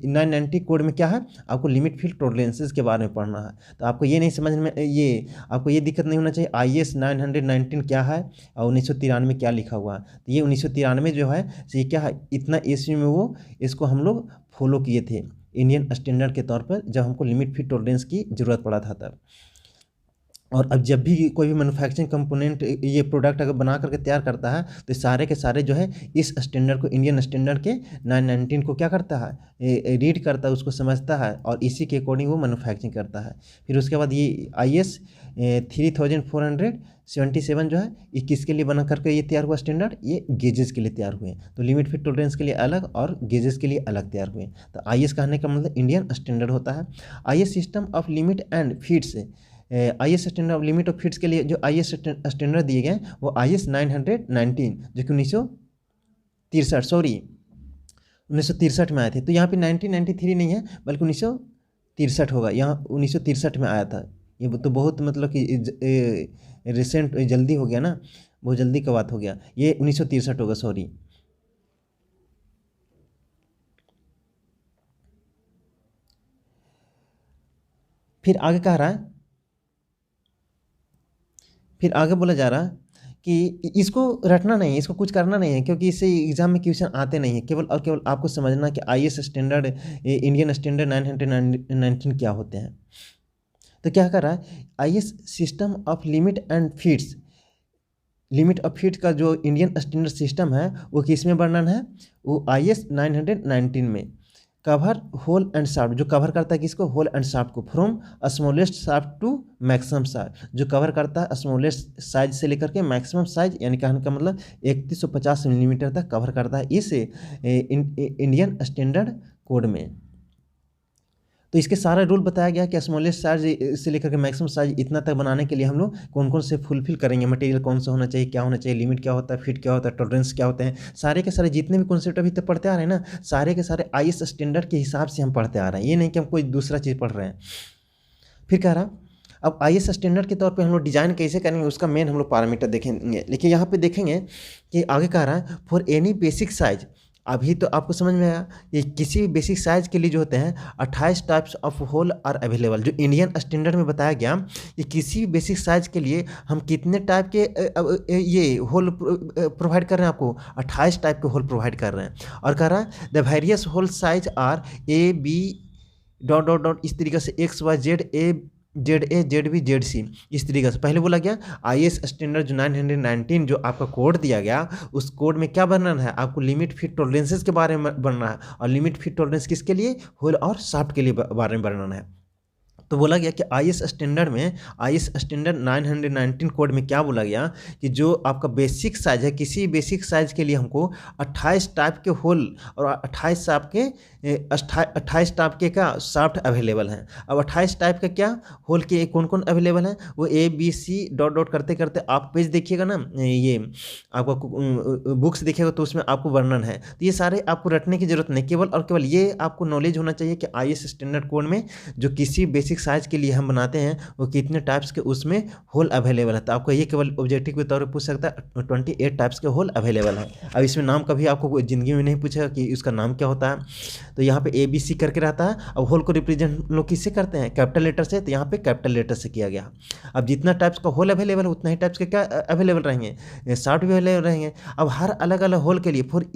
990 कोड में क्या है, आपको लिमिट फिट टॉलरेंसेस के बारे में पढ़ना है। तो आपको ये नहीं समझ में, ये आपको ये दिक्कत नहीं होना चाहिए IS 919 क्या है और 1993 में क्या लिखा हुआ है। तो ये 1993 जो है ये क्या है, इतना ईस्वी में वो इसको हम लोग फॉलो किए थे इंडियन स्टैंडर्ड के तौर पर, जब हमको लिमिट फिट टॉलरेंस की ज़रूरत पड़ा था तब। और अब जब भी कोई भी मैन्युफैक्चरिंग कंपोनेंट ये प्रोडक्ट अगर बना करके तैयार करता है, तो सारे के सारे जो है इस स्टैंडर्ड को, इंडियन स्टैंडर्ड के 919 को क्या करता है, रीड करता है, उसको समझता है और इसी के अकॉर्डिंग वो मैन्युफैक्चरिंग करता है। फिर उसके बाद ये IS 3477 जो है, ये किसके लिए बना करके ये तैयार हुआ स्टैंडर्ड, ये गेजेस के लिए तैयार हुए। तो लिमिट फिट टॉलरेंस के लिए अलग और गेजेस के लिए अलग तैयार हुए। तो IS कहने का मतलब इंडियन स्टैंडर्ड होता है। IS system of limit and fits, IS standard of limit of fits के लिए जो IS स्टैंडर्ड दिए गए वो IS 919 जो कि 1963 में आए थे। तो यहाँ पे 1993 नहीं है बल्कि 1963 होगा, यहाँ 1963 में आया था। ये तो बहुत मतलब कि रिसेंट जल्दी हो गया ना, बहुत जल्दी का बात हो गया, ये 1963 होगा, सॉरी। फिर आगे कह रहा है, फिर आगे बोला जा रहा है कि इसको रटना नहीं है, इसको कुछ करना नहीं है, क्योंकि इससे एग्जाम में क्वेश्चन आते नहीं है। केवल और केवल आपको समझना कि IS स्टैंडर्ड, इंडियन स्टैंडर्ड 919 क्या होते हैं। तो क्या कर रहा है, IS system of limit and fits limit of feet का जो इंडियन स्टैंडर्ड सिस्टम है वो किस में वर्णन है, वो IS 919 में। कवर होल एंड शाफ्ट, जो कवर करता है किसको, होल एंड शाफ्ट को, from smallest shaft to maximum size, जो कवर करता है स्मॉलेस्ट साइज से लेकर के मैक्सिमम साइज, यानी कहने का मतलब 3150 मिलीमीटर तक कवर करता है इस इंडियन स्टैंडर्ड कोड में। तो इसके सारा रूल बताया गया कि स्मॉलेस्ट साइज से लेकर के मैक्सिमम साइज इतना तक बनाने के लिए हम लोग कौन कौन से फुलफिल करेंगे, मटेरियल कौन सा होना चाहिए, क्या होना चाहिए, लिमिट क्या होता है, फिट क्या होता है, टॉलरेंस क्या होते हैं, सारे के सारे जितने भी कॉन्सेप्ट अभी तक पढ़ते आ रहे हैं ना, सारे के सारे IS स्टैंडर्ड के हिसाब से हम पढ़ते आ रहे हैं, ये नहीं कि हम कोई दूसरा चीज़ पढ़ रहे हैं। फिर कह रहा अब IS स्टैंडर्ड के तौर पे हम लोग डिज़ाइन कैसे करेंगे उसका मेन हम लोग पैरामीटर देखेंगे, लेकिन यहाँ पे देखेंगे कि आगे कह रहा है फॉर एनी बेसिक साइज। अभी तो आपको समझ में आया ये किसी भी बेसिक साइज के लिए जो होते हैं 28 types of hole are available, जो इंडियन स्टैंडर्ड में बताया गया कि किसी भी बेसिक साइज के लिए हम कितने टाइप के ये होल प्रोवाइड कर रहे हैं, आपको 28 टाइप के होल प्रोवाइड कर रहे हैं। और कह रहा है the various hole size are AB dot dot dot, इस तरीके से XYZ ZA ZB ZC, इस तरीके से पहले बोला गया IS स्टैंडर्ड जो 919 जो आपका कोड दिया गया उस कोड में क्या वर्णन है, आपको लिमिट फिट टॉलरेंसेस के बारे में वर्णन है, और लिमिट फिट टॉलरेंस किसके लिए, होल और शाफ्ट के लिए बारे में वर्णन है। तो बोला गया कि IS स्टैंडर्ड में, IS स्टैंडर्ड 919 कोड में क्या बोला गया कि जो आपका बेसिक साइज है, किसी बेसिक साइज के लिए हमको 28 टाइप के होल और 28 टाइप के 28 टाइप के का शाफ्ट अवेलेबल हैं। अब 28 टाइप का क्या होल के कौन कौन अवेलेबल हैं, वो ABC डॉट डॉट करते करते आप पेज देखिएगा ना, ये आपका बुक्स देखिएगा तो उसमें आपको वर्णन है। तो ये सारे आपको रटने की जरूरत नहीं, केवल और केवल ये आपको नॉलेज होना चाहिए कि IS स्टैंडर्ड कोड में जो किसी बेसिक साइज के लिए हम बनाते हैं वो कितने टाइप्स के उसमें होल अवेलेबल है। तो आपको ये केवल ऑब्जेक्टिव के तौर पर पूछ सकता है 28 टाइप्स के होल अवेलेबल है। अब इसमें नाम कभी आपको ज़िंदगी में नहीं पूछेगा कि उसका नाम क्या होता है। तो यहाँ पे ABC करके रहता है। अब होल को रिप्रेजेंट लोग किससे करते हैं, कैपिटल लेटर से, तो यहाँ पे कैपिटल लेटर से किया गया। अब जितना टाइप्स का होल अवेलेबल है उतना ही टाइप्स के क्या अवेलेबल रहेंगे, शार्ट भी अवेलेबल रहेंगे। अब हर अलग अलग होल के लिए for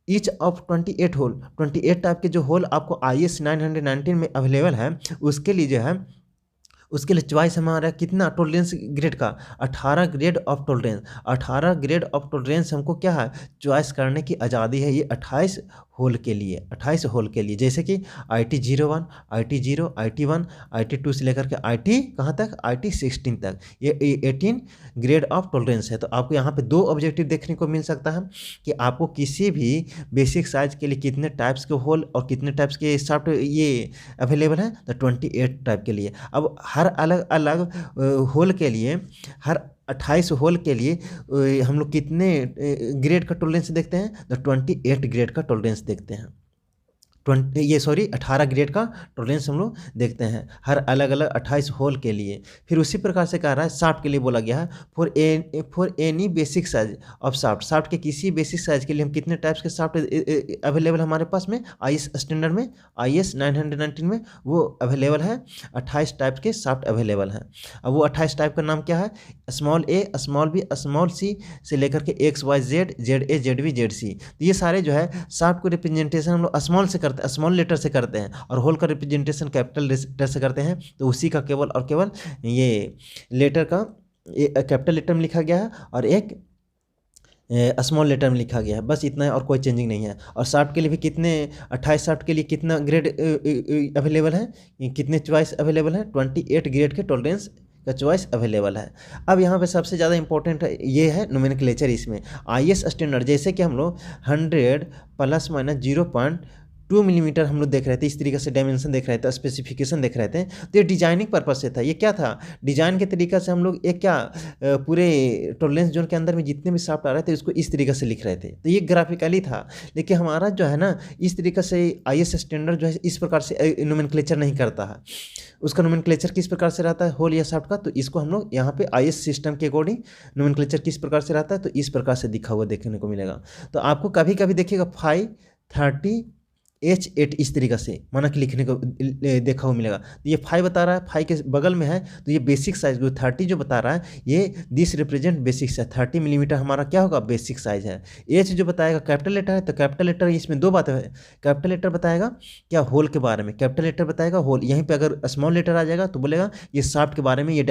each of 28 hole, 28 type के जो होल आपको IS 919 में अवेलेबल है उसके लिए जो है, उसके लिए चॉइस हमारा कितना, टॉलरेंस ग्रेड का 18 grade of tolerance, 18 grade of tolerance हमको क्या है, चॉइस करने की आज़ादी है ये 28 होल के लिए, 28 होल के लिए। जैसे कि IT01, IT0, IT1, IT2 से लेकर के IT कहाँ तक, IT16 तक, ये 18 ग्रेड ऑफ टॉलरेंस है। तो आपको यहाँ पे दो ऑब्जेक्टिव देखने को मिल सकता है कि आपको किसी भी बेसिक साइज के लिए कितने टाइप्स के होल और कितने टाइप्स के शाफ्ट ये अवेलेबल है, तो 28 टाइप के लिए। अब हर अलग अलग होल के लिए, हर 28 होल के लिए हम लोग कितने ग्रेड का टॉलरेंस देखते हैं, तो 28 ग्रेड का टॉलरेंस देखते हैं। 18 ग्रेड का टॉलरेंस हम लोग देखते हैं हर अलग अलग 28 होल के लिए। फिर उसी प्रकार से कह रहा है शाफ्ट के लिए बोला गया है for any basic size of shaft, shaft के किसी बेसिक साइज के लिए हम कितने टाइप्स के शाफ्ट अवेलेबल हमारे पास में IS स्टैंडर्ड में, IS 919 में वो अवेलेबल है, 28 टाइप के शाफ्ट अवेलेबल हैं। अब वो 28 टाइप का नाम क्या है, small a, small b, small c से लेकर के XYZ ZA ZB ZC। तो ये सारे जो है शाफ्ट को रिप्रेजेंटेशन हम लोग स्मॉल से स्मॉल लेटर से करते हैं और होल का रिप्रेजेंटेशन कैपिटल लेटर से करते हैं। तो उसी का केवल और केवल ये लेटर का कैपिटल लेटर में लिखा गया है और एक स्मॉल लेटर में लिखा गया है, बस इतना है और कोई चेंजिंग नहीं है। और शाफ्ट के लिए भी कितने 28 शाफ्ट के लिए कितना ग्रेड अवेलेबल है, कितने चॉइस अवेलेबल है, 28 ग्रेड के टॉलरेंस का चॉइस अवेलेबल है। अब यहाँ पे सबसे ज़्यादा इंपॉर्टेंट ये है नोमेनक्लेचर इसमें। IS स्टैंडर्ड जैसे कि हम लोग 100 ± 0.2 मिलीमीटर हम लोग देख रहे थे, इस तरीके से डायमेंशन देख रहे थे, स्पेसिफिकेशन देख रहे थे। तो ये डिजाइनिंग पर्पज से था, ये क्या था, डिजाइन के तरीका से हम लोग एक क्या पूरे टॉलरेंस जोन के अंदर में जितने भी शाफ्ट आ रहे थे उसको इस तरीके से लिख रहे थे। तो ये ग्राफिकली था, लेकिन हमारा जो है ना इस तरीके से IS स्टैंडर्ड जो है इस प्रकार से नोमेनक्लेचर नहीं करता है। उसका नोमेनक्लेचर किस प्रकार से रहता है होल या शाफ्ट का, तो इसको हम लोग यहाँ पे IS सिस्टम के अकॉर्डिंग नोमेनक्लेचर किस प्रकार से रहता है, तो इस प्रकार से दिखा हुआ देखने को मिलेगा। तो आपको कभी कभी देखिएगा 5, 30, H8 इस तरीक़ा से माना कि लिखने को देखा हुआ मिलेगा। तो ये 5 बता रहा है, 5 के बगल में है तो ये बेसिक साइज़ जो 30 जो बता रहा है ये this represent basic size, 30 millimetre हमारा क्या होगा बेसिक साइज़ है। H जो बताएगा कैपिटल लेटर है, तो कैपिटल लेटर इसमें 2 बातें है। कैपिटल लेटर बताएगा क्या होल के बारे में, कैपिटल लेटर बताएगा होल। यहीं पे अगर स्मॉल लेटर आ जाएगा तो बोलेगा ये शाफ्ट के बारे में, ये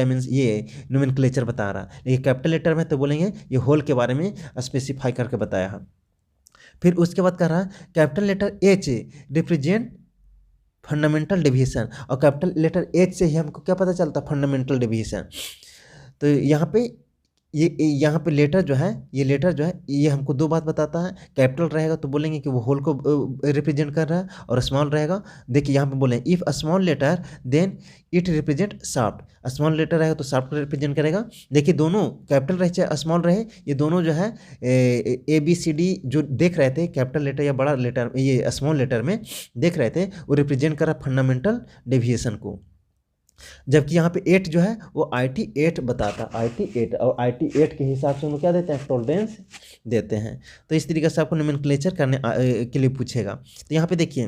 नोमेनक्लेचर बता रहा है। लेकिन कैपिटल लेटर में तो बोलेंगे ये होल के बारे में स्पेसिफाई करके बताया है। फिर उसके बाद कह रहा है capital letter H represent fundamental deviation, और कैपिटल लेटर H से ही हमको क्या पता चलता है फंडामेंटल डेविएशन। तो यहाँ पे यहाँ पे लेटर जो है ये हमको 2 बात बताता है। कैपिटल रहेगा तो बोलेंगे कि वो होल को रिप्रेजेंट कर रहा है, और स्मॉल रहेगा देखिए यहाँ पे बोले if a small letter then it represent shaft. Small letter रहेगा तो शाफ्ट को रिप्रेजेंट करेगा। देखिए दोनों कैपिटल रहे चाहे स्मॉल रहे, ये दोनों जो है ABCD जो देख रहे थे कैपिटल लेटर या बड़ा लेटर ये स्मॉल लेटर में देख रहे थे वो रिप्रेजेंट कर रहा है फंडामेंटल डेविएशन को। जबकि यहाँ पे 8 जो है वो IT8 बताता है, IT8, और IT8 के हिसाब से हम लोग क्या देते हैं टॉलरेंस देते हैं। तो इस तरीके से आपको नोमेनक्लेचर करने के लिए पूछेगा। तो यहाँ पे देखिए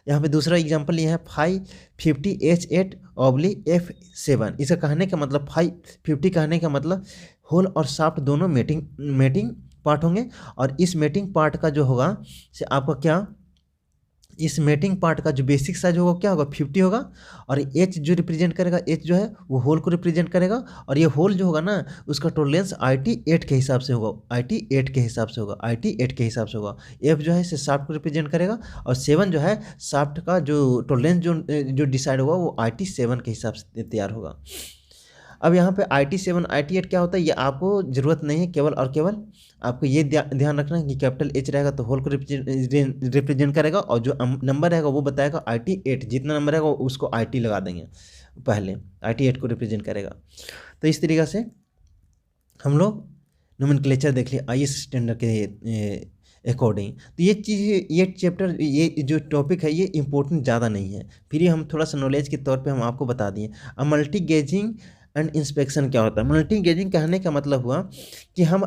यहाँ पे दूसरा एग्जांपल ये है 550H8/F7। इसका कहने का मतलब 550 कहने का मतलब होल और शाफ्ट दोनों मेटिंग पार्ट होंगे, और इस मेटिंग पार्ट का जो होगा से आपका क्या इस मेटिंग पार्ट का जो बेसिक साइज होगा क्या होगा 50 होगा, और H जो रिप्रेजेंट करेगा H जो है वो होल को रिप्रेजेंट करेगा, और ये होल जो होगा ना उसका टॉलरेंस IT8 के हिसाब से होगा, IT8 के हिसाब से होगा, IT8 के हिसाब से होगा। F जो है इसे शाफ्ट को रिप्रेजेंट करेगा, और 7 जो है शाफ्ट का जो टॉलरेंस जो डिसाइड होगा वो IT7 के हिसाब से तैयार होगा। अब यहाँ पे IT7 IT8 क्या होता है ये आपको ज़रूरत नहीं है, केवल और केवल आपको ये ध्यान रखना है कि कैपिटल H रहेगा तो होल को रिप्रेजेंट करेगा, और जो नंबर रहेगा वो बताएगा IT8, जितना नंबर रहेगा उसको IT लगा देंगे पहले, IT8 को रिप्रेजेंट करेगा। तो इस तरीक़ा से हम लोग नोमेनक्लेचर देख लिए IS स्टैंडर्ड के अकॉर्डिंग। तो ये चीज़ ये चैप्टर ये जो टॉपिक है ये इंपॉर्टेंट ज़्यादा नहीं है, फिर ये हम थोड़ा सा नॉलेज के तौर पे हम आपको बता दिए। अब मल्टी गेजिंग एंड इंस्पेक्शन क्या होता है। मल्टी गेजिंग कहने का मतलब हुआ कि हम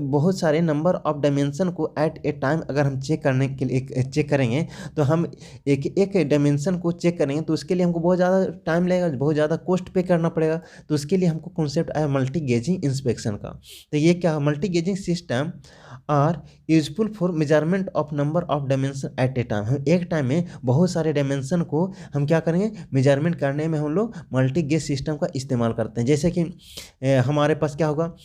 बहुत सारे नंबर ऑफ डायमेंशन को एट ए टाइम अगर हम चेक करने के लिए चेक करेंगे तो हम एक डायमेंशन को चेक करेंगे तो उसके लिए हमको बहुत ज़्यादा टाइम लगेगा, बहुत ज़्यादा कॉस्ट पे करना पड़ेगा। तो उसके लिए हमको कॉन्सेप्ट आया मल्टी गेजिंग इंस्पेक्शन का। तो ये क्या है multi gauging system are useful for measurement of number of dimension at a time. हम एक टाइम में बहुत सारे डायमेंशन को हम क्या करेंगे मेजरमेंट करने में हम लोग मल्टी गेज सिस्टम का इस्तेमाल करते हैं। जैसे कि हमारे पास क्या होगा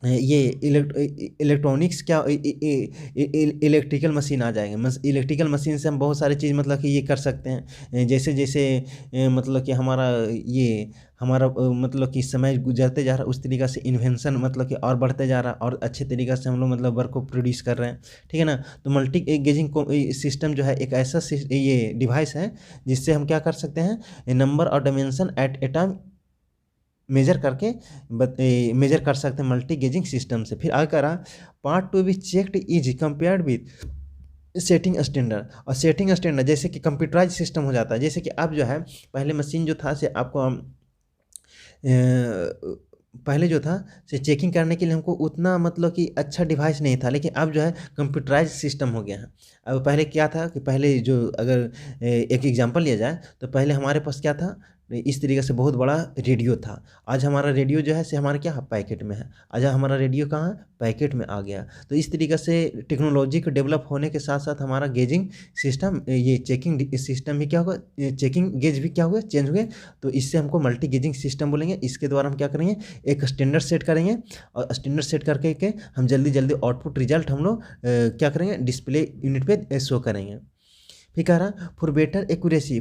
ये इलेक्ट्रॉनिक्स क्या इलेक्ट्रिकल मशीन आ जाएंगे। इलेक्ट्रिकल मशीन से हम बहुत सारी चीज़ मतलब कि ये कर सकते हैं। जैसे जैसे मतलब कि हमारा मतलब कि समय गुजरते जा रहा है उस तरीक़ा से इन्वेंशन मतलब कि और बढ़ते जा रहा है, और अच्छे तरीक़े से हम लोग मतलब वर्क को प्रोड्यूस कर रहे हैं, ठीक है ना। तो मल्टी गेजिंग सिस्टम जो है एक ऐसा ये डिवाइस है जिससे हम क्या कर सकते हैं नंबर और dimension at a time measure कर सकते हैं मल्टी गेजिंग सिस्टम से। फिर आगे करा part to be checked is compared with setting standard. और सेटिंग स्टैंडर्ड जैसे कि कंप्यूटराइज सिस्टम हो जाता है। जैसे कि अब जो है पहले मशीन जो था से आपको पहले जो था से चेकिंग करने के लिए हमको उतना मतलब कि अच्छा डिवाइस नहीं था, लेकिन अब जो है कंप्यूटराइज सिस्टम हो गया है। अब पहले क्या था कि पहले जो अगर एक एग्जांपल लिया जाए तो पहले हमारे पास क्या था इस तरीके से बहुत बड़ा रेडियो था। आज हमारा रेडियो जो है से हमारा क्या पैकेट में है, आज हमारा रेडियो कहाँ है पैकेट में आ गया। तो इस तरीके से टेक्नोलॉजी को डेवलप होने के साथ साथ हमारा गेजिंग सिस्टम ये चेकिंग सिस्टम भी क्या होगा चेकिंग गेज भी क्या हुआ चेंज हुए। तो इससे हमको मल्टी गेजिंग सिस्टम बोलेंगे। इसके द्वारा हम क्या करेंगे एक स्टैंडर्ड सेट करेंगे, और स्टैंडर्ड सेट करके के हम जल्दी जल्दी आउटपुट रिजल्ट हम लोग क्या करेंगे डिस्प्ले यूनिट पे शो करेंगे। फिर कह रहा for better accuracy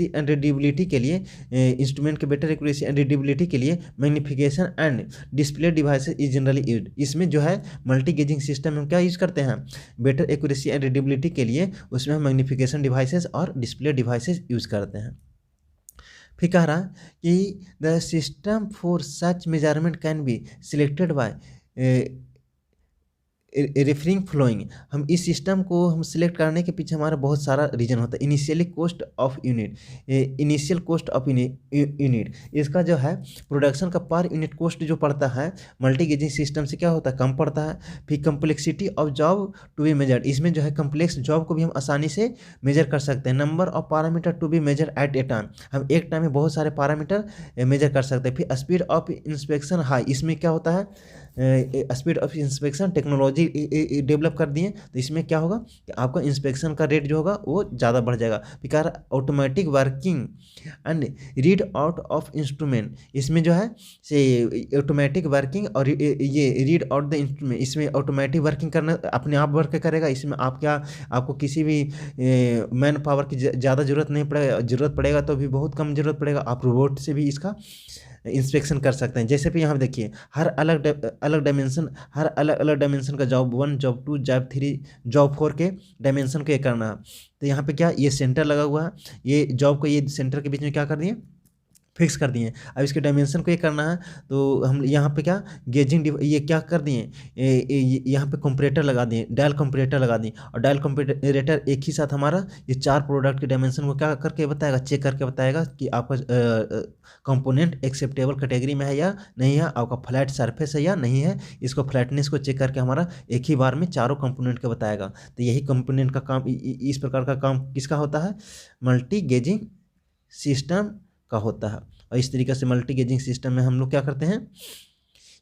and readability के लिए इंस्ट्रूमेंट के बेटर एक्यूरेसी एंड रीडेबिलिटी के लिए magnification and display devices is generally used. इसमें जो है मल्टी गेजिंग सिस्टम हम क्या यूज़ करते हैं बेटर एक्यूरेसी एंड रीडेबिलिटी के लिए उसमें हम मैग्नीफिकेशन डिवाइसेस और डिस्प्ले डिवाइसेस यूज़ करते हैं। फिर कह रहा कि the system for such measurement can be selected by referring flowing, हम इस सिस्टम को हम सिलेक्ट करने के पीछे हमारा बहुत सारा रीजन होता है। Initially cost of unit, initial cost of unit, इसका जो है प्रोडक्शन का पर यूनिट कॉस्ट जो पड़ता है मल्टी गेजिंग सिस्टम से क्या होता है, कम पड़ता है। फिर complexity of job to be measured, इसमें जो है कम्प्लेक्स जॉब को भी हम आसानी से मेजर कर सकते हैं। Number of parameter to be measure at a time, हम एक टाइम में बहुत सारे पैरामीटर मेजर कर सकते हैं। फिर स्पीड ऑफ इंस्पेक्शन हाई, इसमें क्या होता है, speed of inspection technology develop कर दिए तो इसमें क्या होगा कि आपका इंस्पेक्शन का रेट जो होगा वो ज़्यादा बढ़ जाएगा। फिर automatic working and read out of instrument, इसमें जो है से ऑटोमेटिक वर्किंग और ये रीड आउट द इंस्ट्रूमेंट, इसमें ऑटोमेटिक वर्किंग करना अपने आप वर्क करेगा। इसमें आप क्या, आपको किसी भी मैन पावर की ज़्यादा जरूरत नहीं पड़ेगा, जरूरत पड़ेगा तो भी बहुत कम जरूरत पड़ेगा। आप रोबोट से भी इसका इंस्पेक्शन कर सकते हैं। जैसे भी यहाँ देखिए हर अलग डायमेंशन, हर अलग अलग डायमेंशन का जॉब 1, जॉब 2, जॉब 3, जॉब 4 के डायमेंशन को ये करना है। तो यहाँ पे क्या ये सेंटर लगा हुआ है, ये जॉब को ये सेंटर के बीच में क्या कर दिए, फिक्स कर दिए। अब इसके डायमेंशन को ये करना है तो हम यहाँ पे क्या गेजिंग ये क्या कर दिए, यहाँ पे कंपैरेटर लगा दिए, डायल कंपैरेटर लगा दिए। और डायल कंपैरेटर एक ही साथ हमारा ये 4 प्रोडक्ट के डायमेंशन को क्या करके बताएगा, चेक करके बताएगा कि आपका कंपोनेंट एक्सेप्टेबल कैटेगरी में है या नहीं है, आपका फ्लैट सरफेस है या नहीं है। इसको फ्लैटनेस को चेक करके हमारा एक ही बार में चारों कंपोनेंट का बताएगा। तो यही कंपोनेंट का काम, इस प्रकार का काम किसका होता है, मल्टी गेजिंग सिस्टम का होता है। और इस तरीके से मल्टी गेजिंग सिस्टम में हम लोग क्या करते हैं,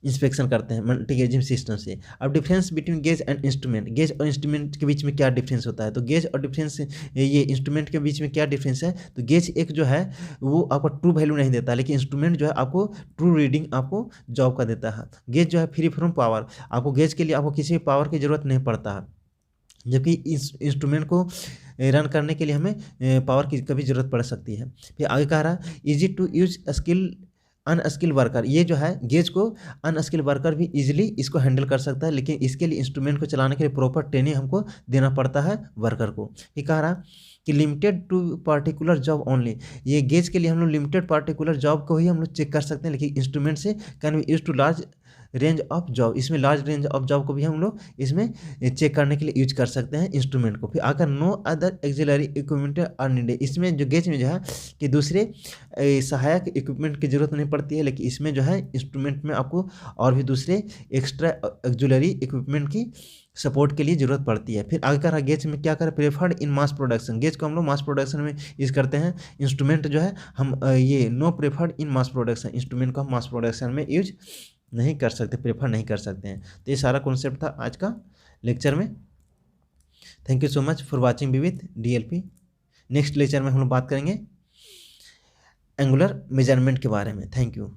इंस्पेक्शन करते हैं मल्टी गेजिंग सिस्टम से। अब difference between gauge and instrument, gauge और इंस्ट्रूमेंट के बीच में क्या डिफरेंस होता है, तो गेज और डिफरेंस ये इंस्ट्रूमेंट के बीच में क्या डिफरेंस है, तो गेज एक जो है वो आपको ट्रू वैल्यू नहीं देता, लेकिन इंस्ट्रूमेंट जो है आपको ट्रू रीडिंग आपको जॉब का देता है। गेज जो है फ्री फ्रॉम पावर, आपको गेज के लिए आपको किसी भी पावर की जरूरत नहीं पड़ता है, जबकि इस इंस्ट्रूमेंट को रन करने के लिए हमें पावर की कभी ज़रूरत पड़ सकती है। फिर आगे कह रहा है easy to use skill unskill worker, ये जो है गेज को अनस्किल वर्कर भी इजीली इसको हैंडल कर सकता है, लेकिन इसके लिए इंस्ट्रूमेंट को चलाने के लिए प्रॉपर ट्रेनिंग हमको देना पड़ता है वर्कर को। ये कह रहा कि limited to particular job only, ये गेज के लिए हम लोग लिमिटेड पार्टिकुलर जॉब को ही हम लोग चेक कर सकते हैं, लेकिन इंस्ट्रूमेंट से can be use to large range of job, इसमें लार्ज रेंज ऑफ जॉब को भी हम लोग इसमें चेक करने के लिए यूज कर सकते हैं इंस्ट्रूमेंट को। फिर अगर no other auxiliary equipment are needed, इसमें जो गेज में जो है कि दूसरे सहायक इक्विपमेंट की जरूरत नहीं पड़ती है, लेकिन इसमें जो है इंस्ट्रूमेंट में आपको और भी दूसरे एक्स्ट्रा एक्सिलरी इक्विपमेंट की सपोर्ट के लिए जरूरत पड़ती है। फिर आगे का गेज में क्या करें, प्रेफर्ड इन मास प्रोडक्शन, गेज को हम लोग मास प्रोडक्शन में यूज करते हैं। इंस्ट्रूमेंट जो है हम ये नो प्रेफर्ड इन मास प्रोडक्शन, इंस्ट्रूमेंट को हम मास प्रोडक्शन में यूज नहीं कर सकते, प्रेफर नहीं कर सकते हैं। तो ये सारा कॉन्सेप्ट था आज का लेक्चर में। Thank you so much for watching B with DLP। Next lecture में हम लोग बात करेंगे एंगुलर मेजरमेंट के बारे में। Thank you.